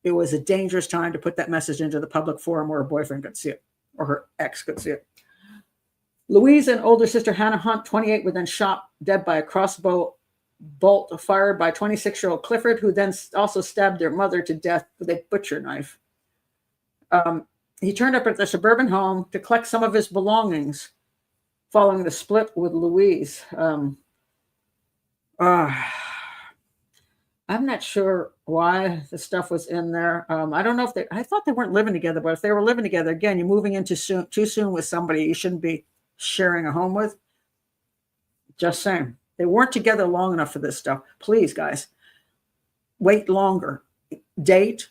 S1: it was a dangerous time to put that message into the public forum where her boyfriend could see it or her ex could see it. Louise and older sister Hannah Hunt, 28, were then shot dead by a crossbow bolt fired by 26-year-old Clifford, who then also stabbed their mother to death with a butcher knife. He turned up at the suburban home to collect some of his belongings following the split with Louise. I'm not sure why the stuff was in there. I don't know if I thought they weren't living together, but if they were living together, again, you're moving in too soon with somebody you shouldn't be sharing a home with. Just saying. They weren't together long enough for this stuff. Please, guys, wait longer. Date,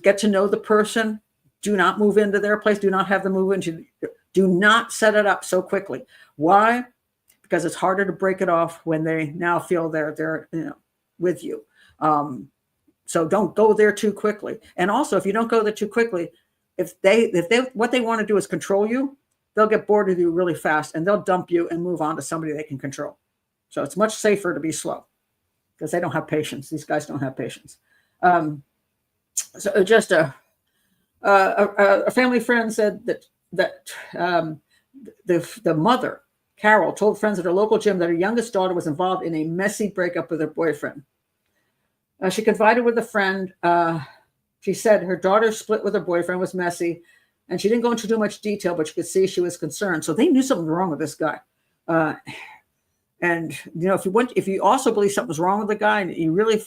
S1: get to know the person. Do not move into their place. Do not have them move into. Do not set it up so quickly. Why? Because it's harder to break it off when they now feel they're with you. So don't go there too quickly. And also, if you don't go there too quickly, if they what they want to do is control you, they'll get bored with you really fast and they'll dump you and move on to somebody they can control. So it's much safer to be slow because they don't have patience. These guys don't have patience. So just a family friend said that the mother, Carol, told friends at her local gym that her youngest daughter was involved in a messy breakup with her boyfriend. She confided with a friend. She said her daughter's split with her boyfriend was messy, and she didn't go into too much detail, but you could see she was concerned. So they knew something wrong with this guy. And if you also believe something's wrong with the guy, and you really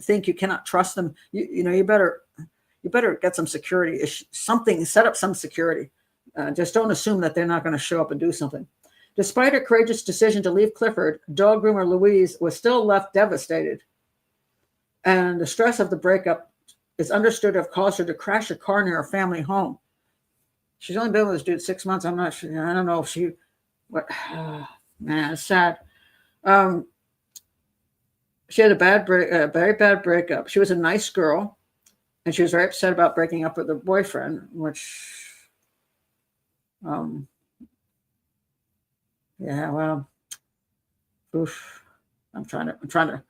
S1: think you cannot trust them, you better get some security. Set up some security. Just don't assume that they're not going to show up and do something. Despite her courageous decision to leave Clifford, dog groomer Louise was still left devastated. And the stress of the breakup is understood to have caused her to crash a car near her family home. She's only been with this dude 6 months. I'm not sure. I don't know if man, it's sad. She had a very bad breakup. She was a nice girl, and she was very upset about breaking up with her boyfriend, which, oof. I'm trying to.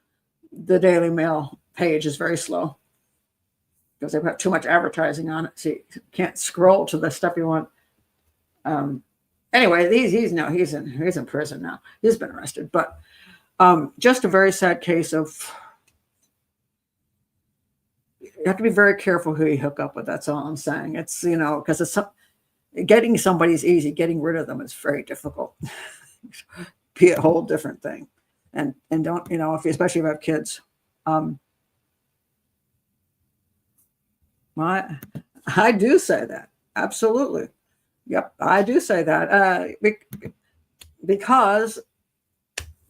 S1: The Daily Mail page is very slow because they've got too much advertising on it, so you can't scroll to the stuff you want. Anyway, he's in prison now. He's been arrested, but just a very sad case of. You have to be very careful who you hook up with. That's all I'm saying. It's because getting somebody is easy. Getting rid of them is very difficult. Be a whole different thing. And don't, especially if you have kids. I do say that. Absolutely. Yep, I do say that. Because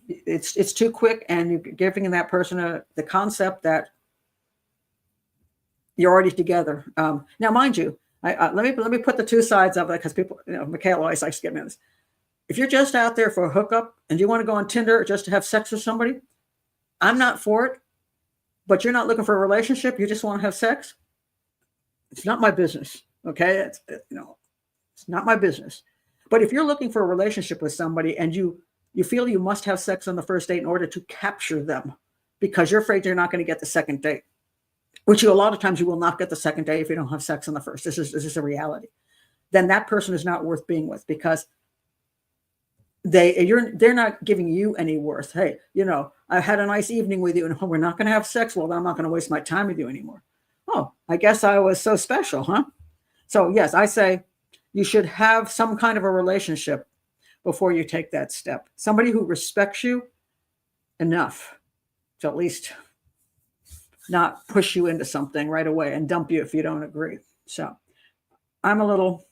S1: it's too quick, and you're giving that person the concept that you're already together. Now, mind you, let me put the two sides of it, because people, Michaela always likes to get me on this. If you're just out there for a hookup and you want to go on Tinder just to have sex with somebody, I'm not for it. But you're not looking for a relationship. You just want to have sex. It's not my business. Okay, it's not my business. But if you're looking for a relationship with somebody and you feel you must have sex on the first date in order to capture them because you're afraid you're not going to get the second date, which a lot of times you will not get the second date if you don't have sex on the first. This is a reality. Then that person is not worth being with, because they're not giving you any worth. Hey, I had a nice evening with you and we're not going to have sex. Well, then I'm not going to waste my time with you anymore. Oh, I guess I was so special, huh? So yes, I say you should have some kind of a relationship before you take that step. Somebody who respects you enough to at least not push you into something right away and dump you if you don't agree. So I'm a little,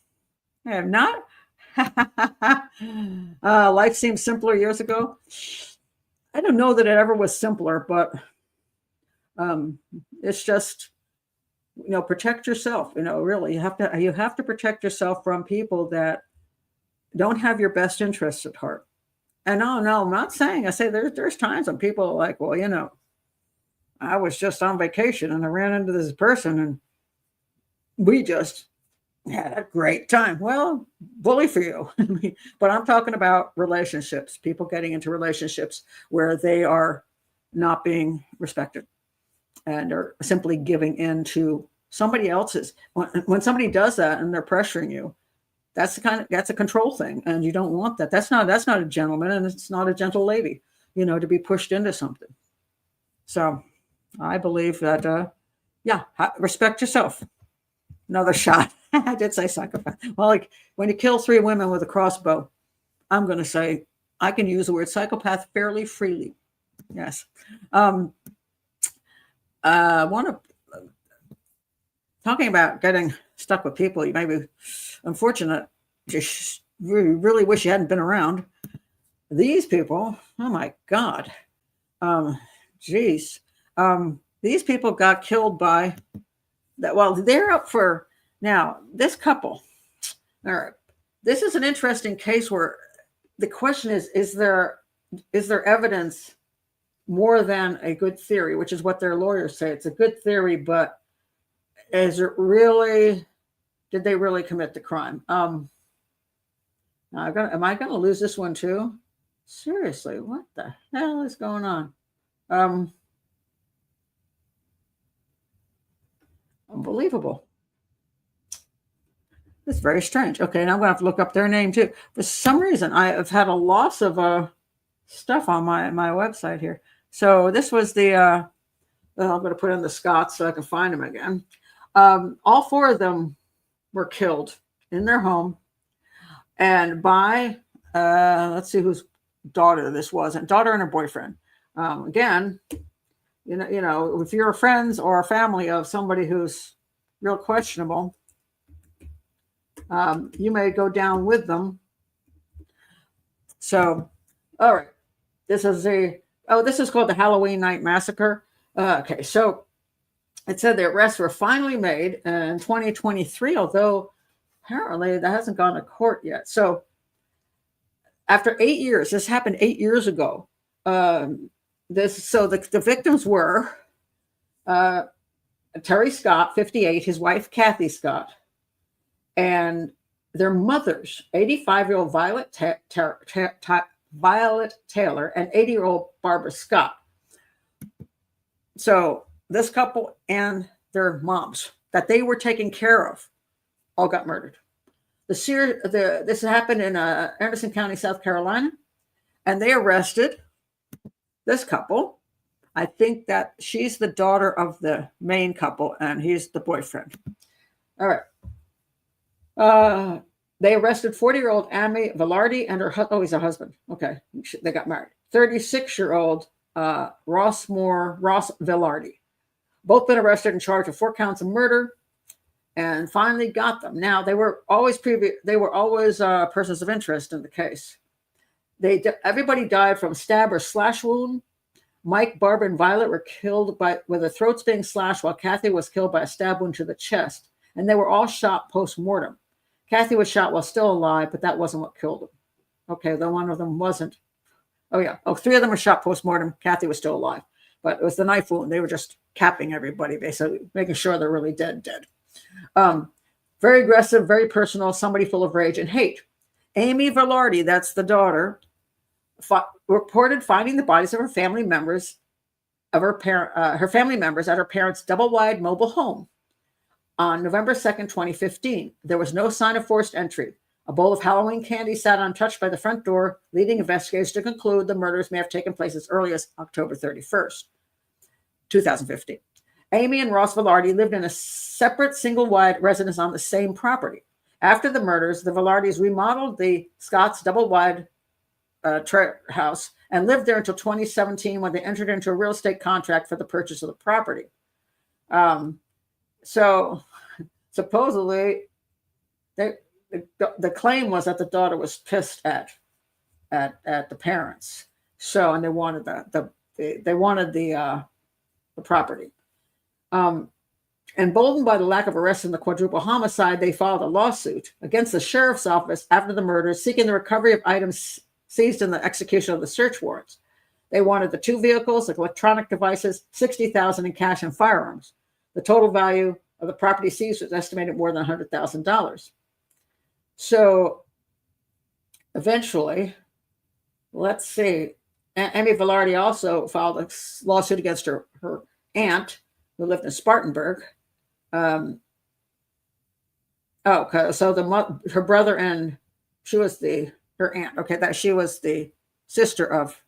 S1: not. Life seemed simpler years ago. I don't know that it ever was simpler, but it's just, protect yourself. Really, you have to protect yourself from people that don't have your best interests at heart. And no, I'm not saying. I say there's times when people are like, well, I was just on vacation and I ran into this person and we just had a great time. Well, bully for you. But I'm talking about relationships, people getting into relationships where they are not being respected and are simply giving in to somebody else's. When somebody does that and they're pressuring you, that's a control thing, and you don't want that. That's not a gentleman, and it's not a gentle lady, to be pushed into something. So I believe that, respect yourself. Another shot. I did say psychopath. Well, like when you kill 3 women with a crossbow, I'm going to say I can use the word psychopath fairly freely. Yes. Talking about getting stuck with people, you may be unfortunate. Just really wish you hadn't been around. These people, oh my God. These people got killed by that. Well, they're up for now. This couple. All right. This is an interesting case where the question is there evidence more than a good theory, which is what their lawyers say. It's a good theory, but did they really commit the crime? Am I going to lose this one too? Seriously, what the hell is going on? Unbelievable. It's very strange. Okay, now I'm going to have to look up their name too. For some reason, I have had a loss of stuff on my website here. So this was I'm going to put in the Scots so I can find them again. All 4 of them were killed in their home, and by let's see whose daughter this was. A daughter and her boyfriend. Again, if you're friends or a family of somebody who's real questionable, you may go down with them. So, all right, this is called the Halloween Night Massacre. Okay, so it said the arrests were finally made in 2023, although apparently that hasn't gone to court yet. So after 8 years, this happened 8 years ago. The victims were Terry Scott, 58, his wife Kathy Scott, and their mothers, 85-year-old Violet Taylor and 80-year-old Barbara Scott. So this couple and their moms that they were taking care of all got murdered. This happened in Anderson County, South Carolina, and they arrested this couple. I think that she's the daughter of the main couple, and he's the boyfriend. All right. They arrested 40-year-old Amy Velarde and he's a husband. Okay, they got married. 36-year-old Ross Velarde. Both been arrested and charged with 4 counts of murder, and finally got them. Now they were always persons of interest in the case. Everybody died from stab or slash wound. Mike, Barbara, and Violet were killed with their throats being slashed, while Kathy was killed by a stab wound to the chest. And they were all shot post-mortem. Kathy was shot while still alive, but that wasn't what killed them. Okay, though one of them wasn't. Oh, yeah. 3 of them were shot post-mortem. Kathy was still alive. But it was the knife wound. They were just capping everybody, basically, making sure they're really dead. Very aggressive, very personal, somebody full of rage and hate. Amy Velarde, that's the daughter, reported finding the bodies of her family members at her parents' double-wide mobile home on November 2nd, 2015. There was no sign of forced entry. A bowl of Halloween candy sat untouched by the front door, leading investigators to conclude the murders may have taken place as early as October 31st, 2015. Amy and Ross Velarde lived in a separate single-wide residence on the same property. After the murders, the Velardes remodeled the Scott's double-wide house and lived there until 2017, when they entered into a real estate contract for the purchase of the property. So supposedly, the claim was that the daughter was pissed at the parents. So, and they wanted the property. Emboldened by the lack of arrests in the quadruple homicide, they filed a lawsuit against the sheriff's office after the murders, seeking the recovery of items seized in the execution of the search warrants. They wanted the 2 vehicles, electronic devices, $60,000 in cash and firearms. The total value of the property seized was estimated more than $100,000. So eventually, let's see, Amy Velarde also filed a lawsuit against her aunt, who lived in Spartanburg. Oh, okay. So her brother and she was her aunt. Okay, that she was the sister of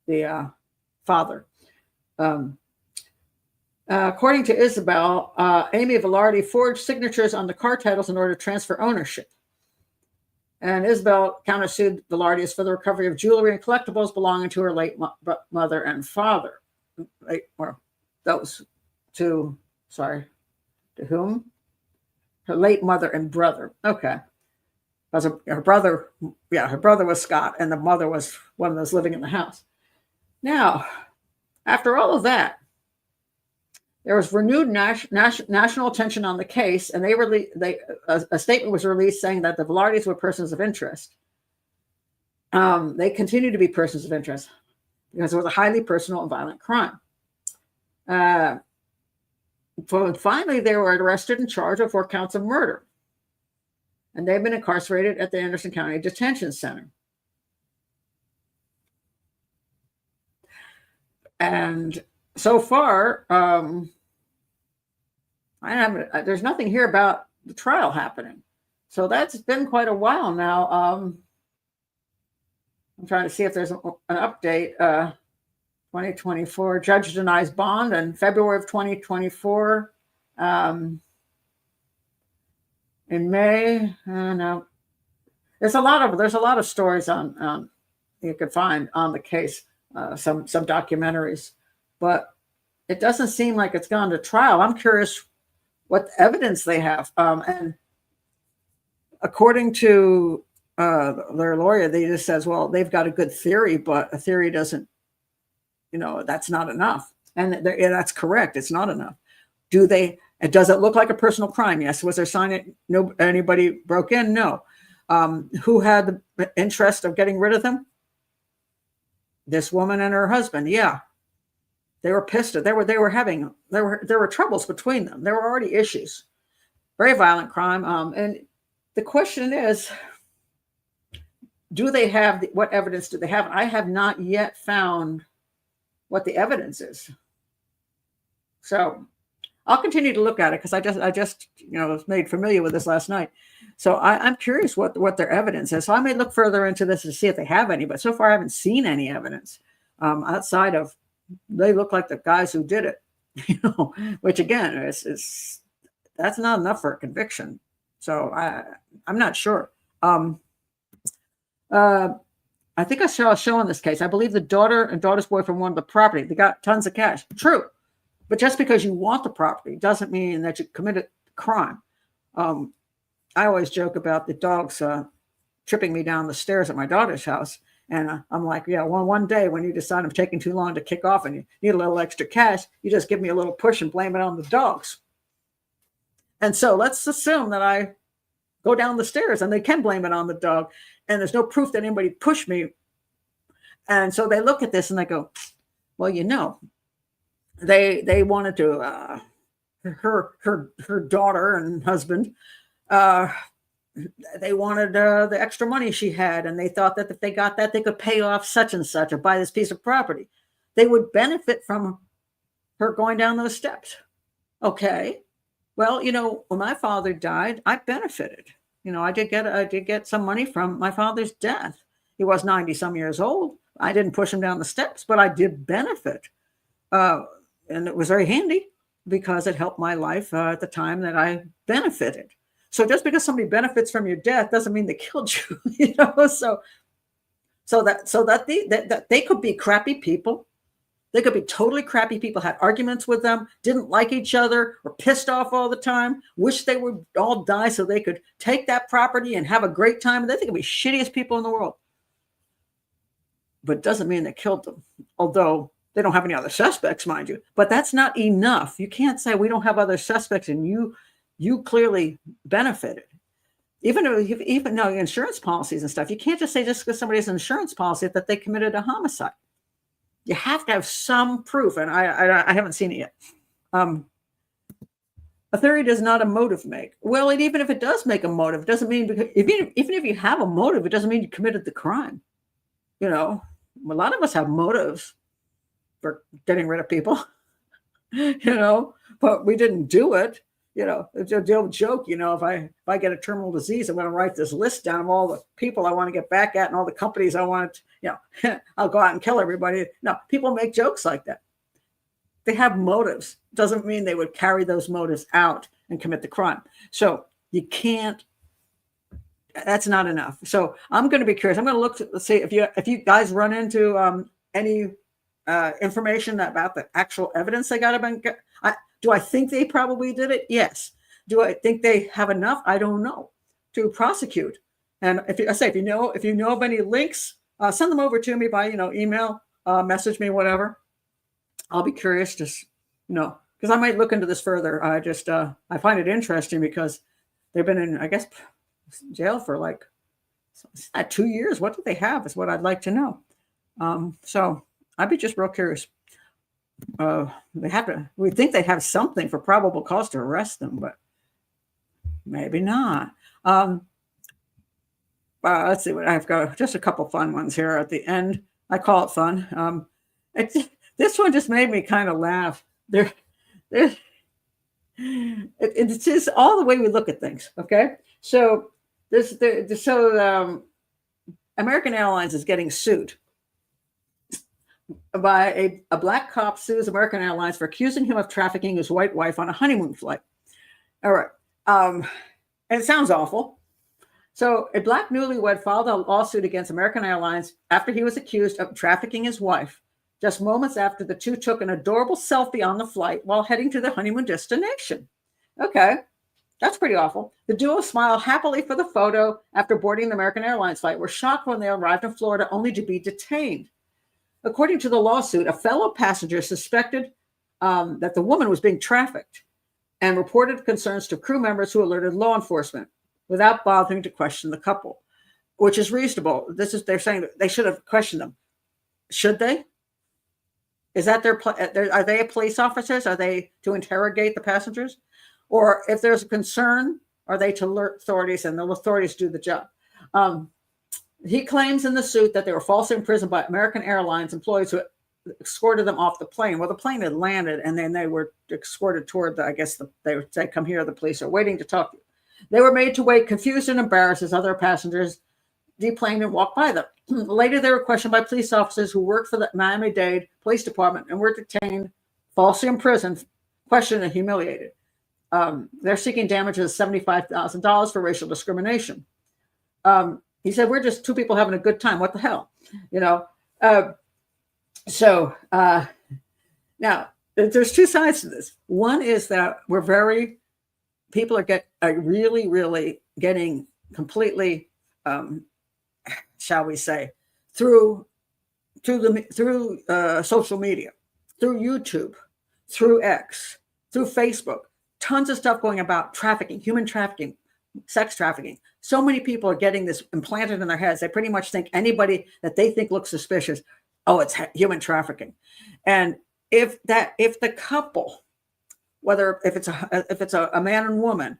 S1: the father. Um, According to Isabel, Amy Velarde forged signatures on the car titles in order to transfer ownership. And Isabel countersued Velarde's for the recovery of jewelry and collectibles belonging to her late mother and father. Or those two, sorry, to whom? Her late mother and brother. Okay. Because her brother was Scott, and the mother was one of those living in the house. Now, after all of that, there was renewed national attention on the case, and a statement was released saying that the Velardes were persons of interest. They continue to be persons of interest because it was a highly personal and violent crime. Finally, they were arrested and charged with 4 counts of murder, and they've been incarcerated at the Anderson County Detention Center. And so far, there's nothing here about the trial happening. So that's been quite a while now. I'm trying to see if there's an update. 2024, judge denies bond in February of 2024. In May, no. There's a lot of stories on you could find on the case, some documentaries, but it doesn't seem like it's gone to trial. I'm curious what evidence they have. And according to their lawyer, they just says, well, they've got a good theory, but a theory doesn't, that's not enough. And that's correct. It's not enough. Does it look like a personal crime? Yes. Was there sign anybody broke in? No. Who had the interest of getting rid of them? This woman and her husband. Yeah. They were pissed. There were troubles between them. There were already issues. Very violent crime. And the question is, what evidence do they have? I have not yet found what the evidence is. So I'll continue to look at it because I just was made familiar with this last night. So I'm curious what their evidence is. So I may look further into this to see if they have any, but so far I haven't seen any evidence outside of they look like the guys who did it, which again is that's not enough for a conviction. So I'm not sure. I think I saw a show on this case. I believe the daughter and daughter's boyfriend wanted the property. They got tons of cash. True. But just because you want the property doesn't mean that you committed a crime. I always joke about the dogs tripping me down the stairs at my daughter's house. And I'm like, yeah, one day when you decide I'm taking too long to kick off and you need a little extra cash, you just give me a little push and blame it on the dogs. And so let's assume that I go down the stairs and they can blame it on the dog. And there's no proof that anybody pushed me. And so they look at this and they go, well, they wanted to, her daughter and husband, they wanted the extra money she had. And they thought that if they got that, they could pay off such and such or buy this piece of property. They would benefit from her going down those steps. Okay. Well, when my father died, I benefited. I did get some money from my father's death. He was 90 some years old. I didn't push him down the steps, but I did benefit. And it was very handy because it helped my life at the time that I benefited. So just because somebody benefits from your death doesn't mean they killed you, so that they could be crappy people. They could be totally crappy people, had arguments with them, didn't like each other, were pissed off all the time, wish they would all die so they could take that property and have a great time. And they think they'd be shittiest people in the world. But it doesn't mean they killed them, although they don't have any other suspects, mind you. But that's not enough. You can't say we don't have other suspects and you clearly benefited. Even though insurance policies and stuff, you can't just say just because somebody has an insurance policy that they committed a homicide. You have to have some proof, and I haven't seen it yet. A theory does not a motive make. Well, even if it does make a motive, it doesn't mean even if you have a motive, it doesn't mean you committed the crime. A lot of us have motives for getting rid of people, but we didn't do it. it's a old joke, if I get a terminal disease, I'm going to write this list down of all the people I want to get back at and all the companies I want to, I'll go out and kill everybody. No, people make jokes like that. They have motives. Doesn't mean they would carry those motives out and commit the crime. So you can't, that's not enough. So I'm going to be curious. I'm going to look to see if you guys run into any information about the actual evidence they got about. Do I think they probably did it? Yes. Do I think they have enough? I don't know to prosecute. And if you know of any links, send them over to me by email, message me, whatever. I'll be curious, because I might look into this further. I find it interesting because they've been in, I guess, jail for like 2 years. What do they have? Is what I'd like to know. So I'd be just real curious. We think they have something for probable cause to arrest them, but maybe not. Let's see what I've got. Just a couple fun ones here at the end. I call it fun. This one just made me kind of laugh. It's just all the way we look at things. Okay, so American Airlines is getting sued by a black cop sues American Airlines for accusing him of trafficking his white wife on a honeymoon flight. All right. And it sounds awful. So a black newlywed filed a lawsuit against American Airlines after he was accused of trafficking his wife just moments after the two took an adorable selfie on the flight while heading to their honeymoon destination. Okay. That's pretty awful. The duo smiled happily for the photo after boarding the American Airlines flight, were shocked when they arrived in Florida only to be detained. According to the lawsuit, a fellow passenger suspected that the woman was being trafficked and reported concerns to crew members who alerted law enforcement without bothering to question the couple, which is reasonable. They're saying that they should have questioned them. Should they? Is that are they police officers? Are they to interrogate the passengers? Or if there's a concern, are they to alert authorities and the authorities do the job? He claims in the suit that they were falsely imprisoned by American Airlines employees who escorted them off the plane. Well, the plane had landed and then they were escorted toward they would say, come here, the police are waiting to talk to you. They were made to wait, confused and embarrassed as other passengers deplaned and walked by them. Later, they were questioned by police officers who worked for the Miami-Dade Police Department and were detained, falsely imprisoned, questioned, and humiliated. They're seeking damages of $75,000 for racial discrimination. He said, we're just two people having a good time. What the hell? Now, there's two sides to this. One is that people are really, really getting completely, shall we say, through social media, through YouTube, through X, through Facebook, tons of stuff going about trafficking, human trafficking, sex trafficking. So many people are getting this implanted in their heads. They pretty much think anybody that they think looks suspicious, oh, it's human trafficking. And if the couple, if it's a man and woman,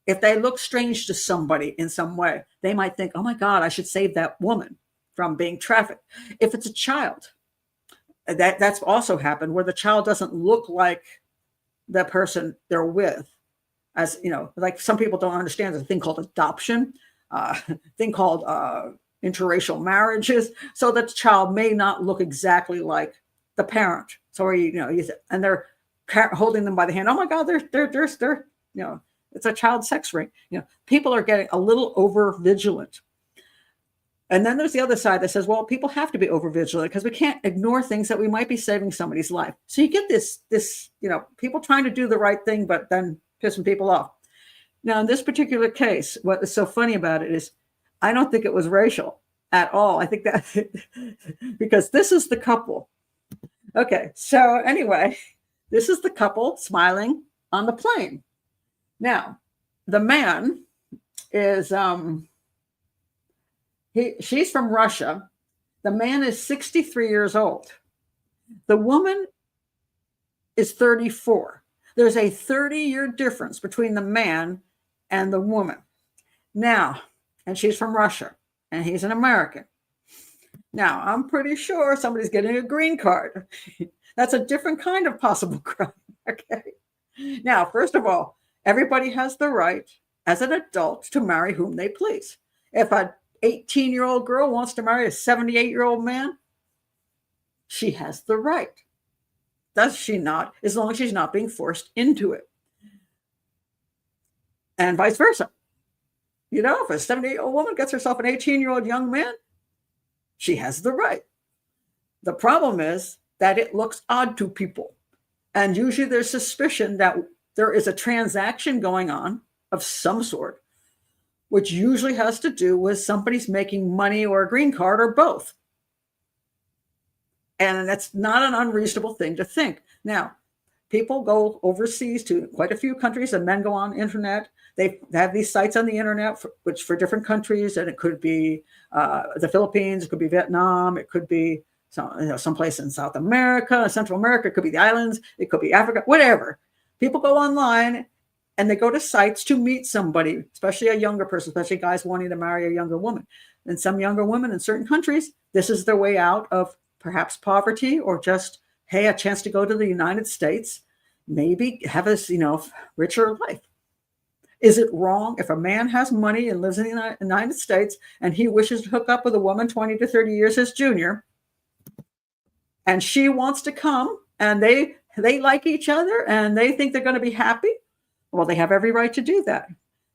S1: if they look strange to somebody in some way, they might think, oh my God, I should save that woman from being trafficked. If it's a child, that's also happened where the child doesn't look like the person they're with. As like some people don't understand, there's a thing called adoption, thing called interracial marriages. So that the child may not look exactly like the parent. So and they're holding them by the hand. Oh my God, they're it's a child sex ring. People are getting a little over vigilant. And then there's the other side that says, well, people have to be over vigilant because we can't ignore things that we might be saving somebody's life. So you get this people trying to do the right thing, but then pissing people off. Now, in this particular case, what is so funny about it is I don't think it was racial at all. I think that because this is the couple. Okay, so anyway, this is the couple smiling on the plane. Now, the man is she's from Russia. The man is 63 years old. The woman is 34. There's a 30-year difference between the man and the woman. Now, and she's from Russia, and he's an American. Now, I'm pretty sure somebody's getting a green card. That's a different kind of possible crime, okay? Now, first of all, Everybody has the right as an adult to marry whom they please. If an 18-year-old girl wants to marry a 78-year-old man, she has the right. Does she not? As long as she's not being forced into it. And vice versa. If a 78-year-old woman gets herself an 18-year-old young man, she has the right. The problem is that it looks odd to people. And usually there's suspicion that there is a transaction going on of some sort, which usually has to do with somebody's making money or a green card or both. And that's not an unreasonable thing to think. Now, people go overseas to quite a few countries, and men go on the internet. They have these sites on the internet, which for different countries, and it could be the Philippines, it could be Vietnam, it could be someplace in South America, Central America, it could be the islands, it could be Africa, whatever. People go online and they go to sites to meet somebody, especially a younger person, especially guys wanting to marry a younger woman. And some younger women in certain countries, this is their way out of perhaps poverty or just, hey, a chance to go to the United States, maybe have a richer life. Is it wrong if a man has money and lives in the United States and he wishes to hook up with a woman 20 to 30 years his junior, and she wants to come and they like each other and they think they're going to be happy? Well, they have every right to do that.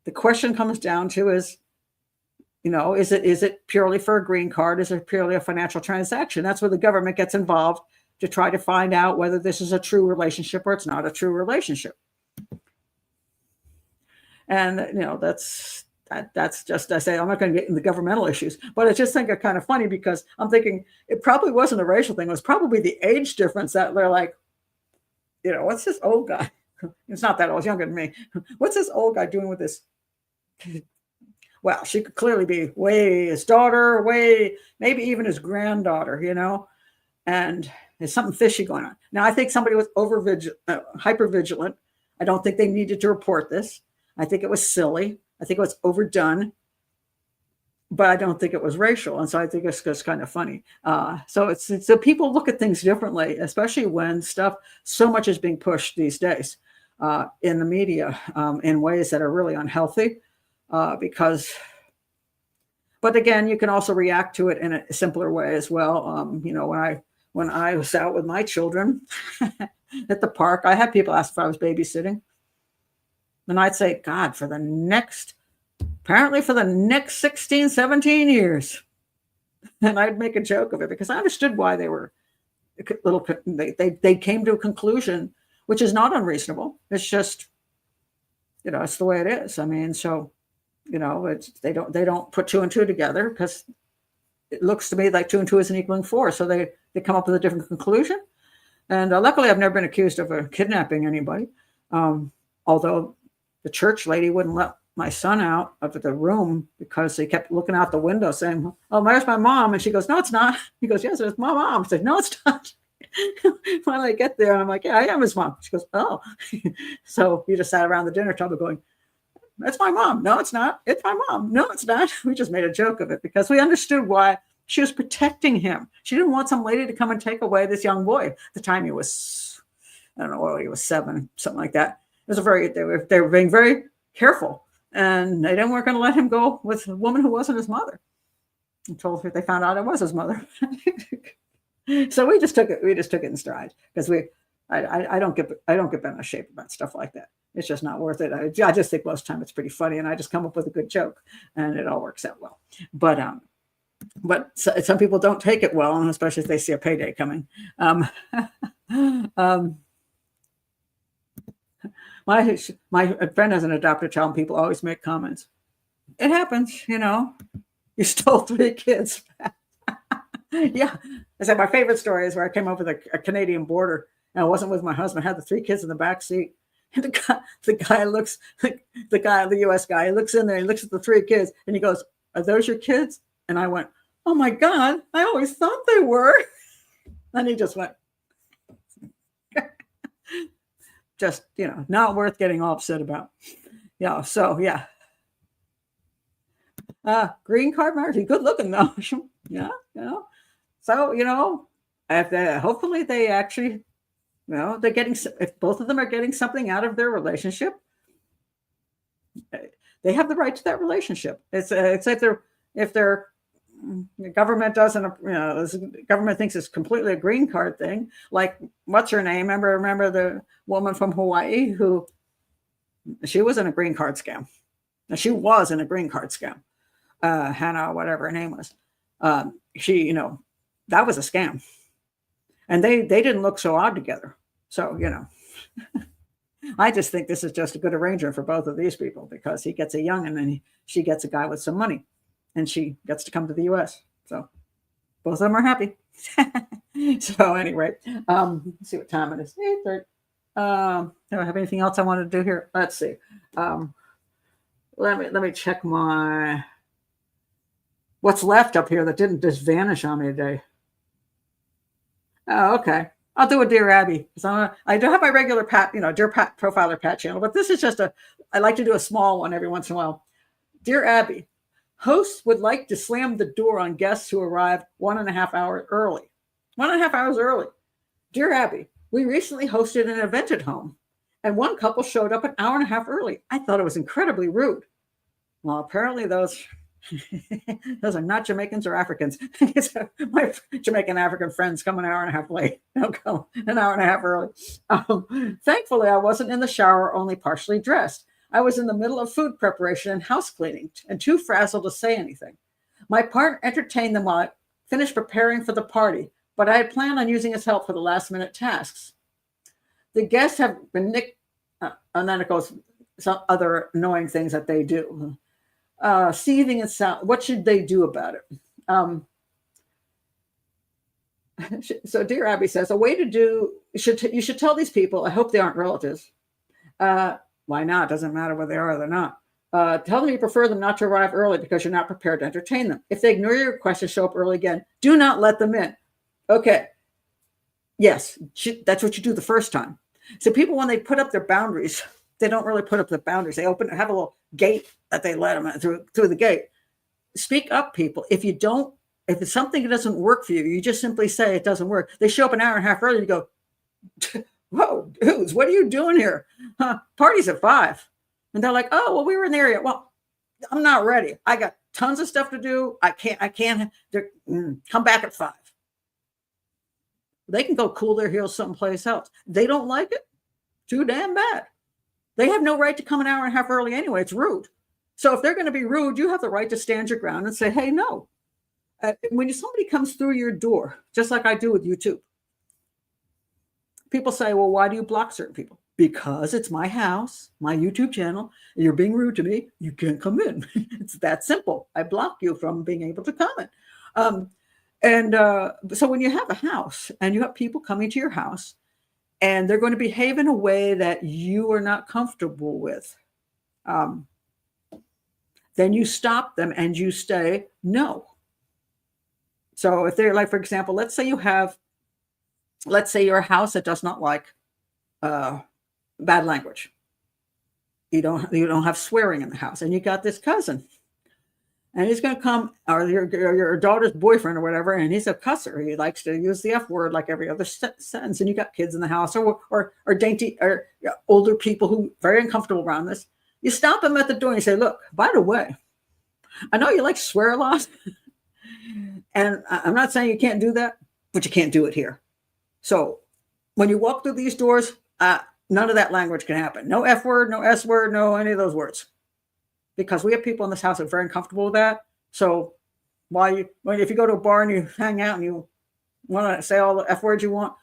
S1: The question comes down to is it purely for a green card? Is it purely a financial transaction? That's where the government gets involved to try to find out whether this is a true relationship or it's not a true relationship. And, that's just, I say, I'm not going to get into the governmental issues, but I just think it's kind of funny because I'm thinking it probably wasn't a racial thing. It was probably the age difference that they're like, what's this old guy? It's not that old, younger than me. What's this old guy doing with this? Well, she could clearly be way his daughter, maybe even his granddaughter, and there's something fishy going on. Now, I think somebody was hyper-vigilant. I don't think they needed to report this. I think it was silly. I think it was overdone, but I don't think it was racial. And so I think it's just kind of funny. So people look at things differently, especially when so much is being pushed these days in the media in ways that are really unhealthy. But again, you can also react to it in a simpler way as well. When I was out with my children at the park, I had people ask if I was babysitting. And I'd say, God, for the next 16, 17 years. And I'd make a joke of it because I understood why they were they came to a conclusion, which is not unreasonable. It's just, it's the way it is. I mean, so, they don't put two and two together because it looks to me like 2 and 2 isn't equaling 4. So they come up with a different conclusion. And luckily, I've never been accused of kidnapping anybody. Although the church lady wouldn't let my son out of the room because he kept looking out the window saying, "Oh, there's my mom." And she goes, "No, it's not." He goes, "Yes, it's my mom." I said, "No, it's not." When I get there, I'm like, "Yeah, I am his mom." She goes, "Oh." So we just sat around the dinner table going, "That's my mom." "No, it's not." "It's my mom." "No, it's not." We just made a joke of it because we understood why she was protecting him. She didn't want some lady to come and take away this young boy. At the time he was, I don't know, he was 7, something like that. It was they were being very careful, and they weren't going to let him go with a woman who wasn't his mother until they found out it was his mother. So we just took it in stride because I don't get bent out of shape about stuff like that. It's just not worth it. I just think most of the time it's pretty funny, and I just come up with a good joke, and it all works out well. But some people don't take it well, and especially if they see a payday coming. My friend has an adopted child, and people always make comments. It happens, You stole 3 kids. Yeah. I said my favorite story is where I came over the Canadian border, and I wasn't with my husband. I had the 3 kids in the back seat. And the U.S. guy, he looks in there, he looks at the 3 kids, and he goes, "Are those your kids?" And I went, "Oh my God, I always thought they were." And he just went, just, not worth getting all upset about. Yeah. So yeah. Green card marriage, good looking though. Yeah. So, hopefully they actually, they're getting, if both of them are getting something out of their relationship, They have the right to that relationship. It's if the government doesn't, the government thinks it's completely a green card thing. Like, what's her name? Remember the woman from Hawaii who she was in a green card scam. Now, she was in a green card scam. Hannah, whatever her name was. She, that was a scam. And they didn't look so odd together. So, I just think this is just a good arrangement for both of these people, because he gets a young'un and she gets a guy with some money, and she gets to come to the U.S. So both of them are happy. So anyway, let's see what time it is. 8:30. Do I have anything else I want to do here? Let's see. Let me check what's left up here that didn't just vanish on me today. Oh, okay. I'll do a Dear Abby. So I do have my regular Dear Pat Profiler Pat channel, but this is just I like to do a small one every once in a while. Dear Abby, hosts would like to slam the door on guests who arrive 1.5 hours early. 1.5 hours early. Dear Abby, we recently hosted an event at home, and one couple showed up an hour and a half early. I thought it was incredibly rude. Well, apparently those are not Jamaicans or Africans. My Jamaican African friends come an hour and a half late. They'll come an hour and a half early. Thankfully, I wasn't in the shower, only partially dressed. I was in the middle of food preparation and house cleaning, and too frazzled to say anything. My partner entertained them while I finished preparing for the party, but I had planned on using his help for the last-minute tasks. The guests have been and then it goes some other annoying things that they do. Seething and sound. What should they do about it? So Dear Abby says, a way to do, you should tell these people, I hope they aren't relatives. Why not? Doesn't matter whether they are or they're not. Tell them you prefer them not to arrive early because you're not prepared to entertain them. If they ignore your request to show up early again, do not let them in. Okay. Yes, that's what you do the first time. So people, when they put up their boundaries, they don't really put up the boundaries. They have a little gate that they let them in through the gate. Speak up, people. If it's something that doesn't work for you, you just simply say it doesn't work. They show up an hour and a half early. You go, whoa, dudes, what are you doing here? Party's at 5. And they're like, oh, well, we were in the area. Well, I'm not ready. I got tons of stuff to do. I can't come back at 5. They can go cool their heels someplace else. They don't like it. Too damn bad. They have no right to come an hour and a half early anyway. It's rude. So if they're going to be rude, you have the right to stand your ground and say, hey, no. When somebody comes through your door, just like I do with YouTube, people say, well, why do you block certain people? Because it's my house, my YouTube channel. You're being rude to me. You can't come in. It's that simple. I block you from being able to come in. So when you have a house and you have people coming to your house and they're going to behave in a way that you are not comfortable with, then you stop them and you say no. So if they're like, for example, let's say you're a house that does not like bad language. You don't have swearing in the house, and you got this cousin, and he's going to come, or your daughter's boyfriend or whatever, and he's a cusser. He likes to use the F word like every other sentence, and you got kids in the house or dainty or older people who are very uncomfortable around this. You stop them at the door and you say, look, by the way, I know you like to swear a lot, and I'm not saying you can't do that, but you can't do it here. So when you walk through these doors, none of that language can happen. No F word, no S word, no any of those words. Because we have people in this house that are very uncomfortable with that. So if you go to a bar and you hang out and you want to say all the F words you want,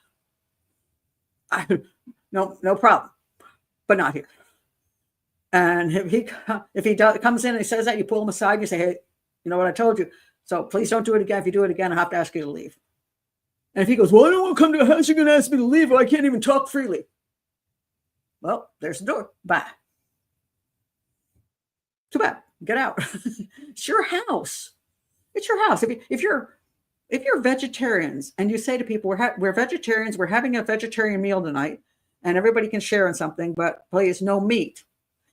S1: no problem. But not here. And if he comes in and he says that, you pull him aside and you say, hey, you know what I told you? So please don't do it again. If you do it again, I'll have to ask you to leave. And if he goes, well, I don't want to come to a house, you're going to ask me to leave, or I can't even talk freely. Well, there's the door. Bye. Too bad. Get out. It's your house. It's your house. If you're vegetarians and you say to people, we're vegetarians, we're having a vegetarian meal tonight, and everybody can share in something, but please, no meat.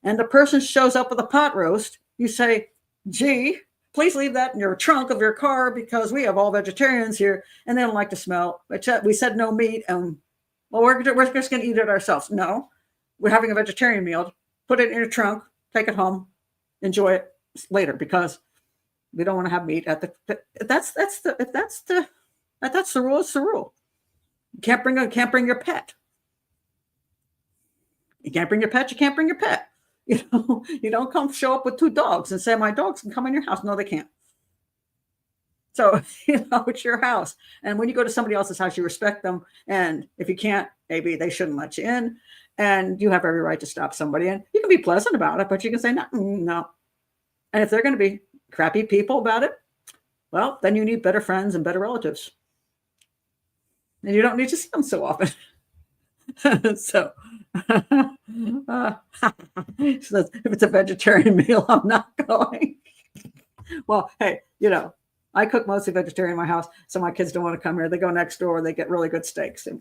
S1: And the person shows up with a pot roast, you say, gee, please leave that in your trunk of your car because we have all vegetarians here and they don't like the smell. We said no meat, and well, we're just going to eat it ourselves. No, we're having a vegetarian meal. Put it in your trunk. take it home, enjoy it later, because we don't want to have meat at the. That's the rule. It's the rule. You can't bring your pet. You can't bring your pet. You can't bring your pet. You don't come show up with 2 dogs and say my dogs can come in your house. No, they can't. So, it's your house. And when you go to somebody else's house, you respect them. And if you can't, maybe they shouldn't let you in. And you have every right to stop somebody in. You can be pleasant about it, but you can say, no, no. And if they're going to be crappy people about it, well, then you need better friends and better relatives. And you don't need to see them so often. So, if it's a vegetarian meal, I'm not going. Well, hey, I cook mostly vegetarian in my house, so my kids don't want to come here. They go next door. They get really good steaks. And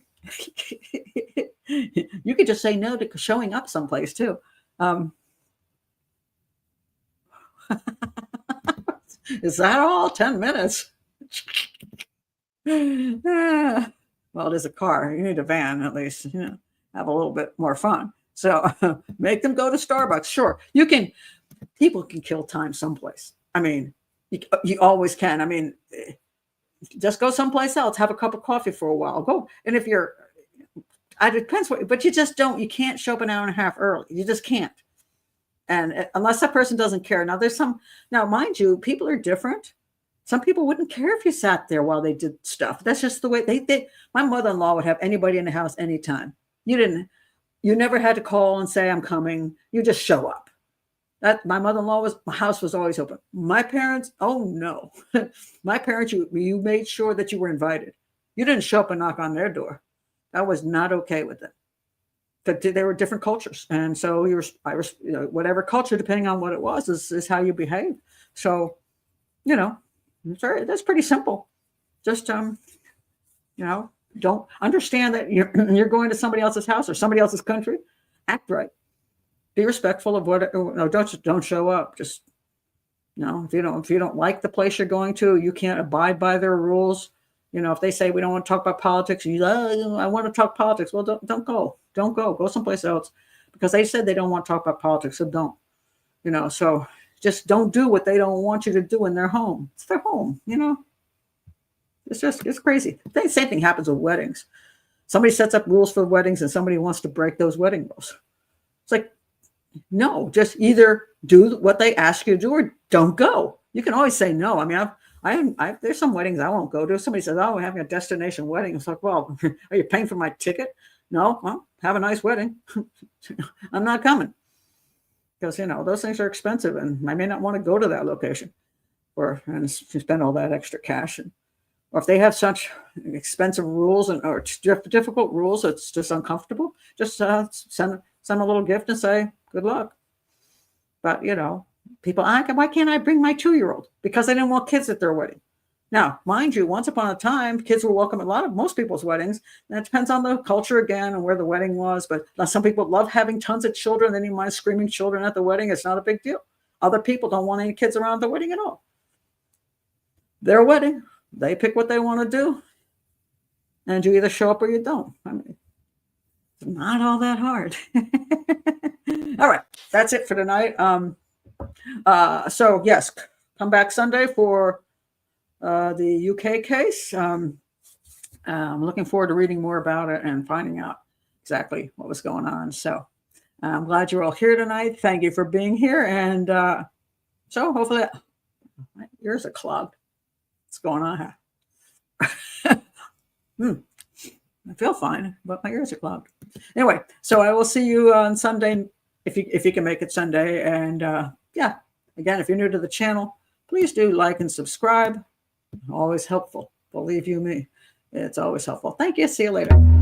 S1: you could just say no to showing up someplace too. Is that all? 10 minutes? Well, it is a car. You need a van at least. Have a little bit more fun. So make them go to Starbucks. Sure, people can kill time someplace. I mean, you always can. I mean, just go someplace else. Have a cup of coffee for a while. Go. And if it depends but you just don't. You can't show up an hour and a half early. You just can't. And unless that person doesn't care. Now, mind you, people are different. Some people wouldn't care if you sat there while they did stuff. That's just the way my mother-in-law would have anybody in the house anytime. You never had to call and say, I'm coming. You just show up. My mother-in-law my house was always open. My parents, oh no. My parents, you made sure that you were invited. You didn't show up and knock on their door. That was not okay with them. But they were different cultures. And so whatever culture, depending on what it was, is how you behave. So, that's pretty simple. Just, don't understand that you're going to somebody else's house or somebody else's country. Act right. Be respectful of don't show up. Just, if you don't like the place you're going to, you can't abide by their rules. If they say we don't want to talk about politics, and I want to talk politics. Well, don't go. Don't go. Go someplace else, because they said they don't want to talk about politics. So don't. So just don't do what they don't want you to do in their home. It's their home. It's crazy. The same thing happens with weddings. Somebody sets up rules for weddings, and somebody wants to break those wedding rules. It's like, no, just either do what they ask you to do or don't go. You can always say no. I mean, there's some weddings I won't go to. Somebody says, "Oh, we're having a destination wedding." It's like, well, are you paying for my ticket? No. Well, have a nice wedding. I'm not coming, because those things are expensive, and I may not want to go to that location and spend all that extra cash. Or if they have such expensive rules or difficult rules, it's just uncomfortable. Just send a little gift and say good luck. But people, why can't I bring my 2-year-old? Because they didn't want kids at their wedding. Now, mind you, once upon a time, kids were welcome at most people's weddings. And it depends on the culture again and where the wedding was. But some people love having tons of children. They didn't mind screaming children at the wedding. It's not a big deal. Other people don't want any kids around the wedding at all. Their wedding, they pick what they want to do. And you either show up or you don't. I mean, it's not all that hard. All right, that's it for tonight. So yes, come back Sunday for the UK case. I'm looking forward to reading more about it and finding out exactly what was going on. So I'm glad you're all here tonight. Thank you for being here. And so hopefully my ears are clogged. What's going on here? I feel fine, but my ears are clogged. Anyway, so I will see you on Sunday if you can make it Sunday. And yeah, again, if you're new to the channel, please do like and subscribe. Always helpful. Believe you me, it's always helpful. Thank you. See you later.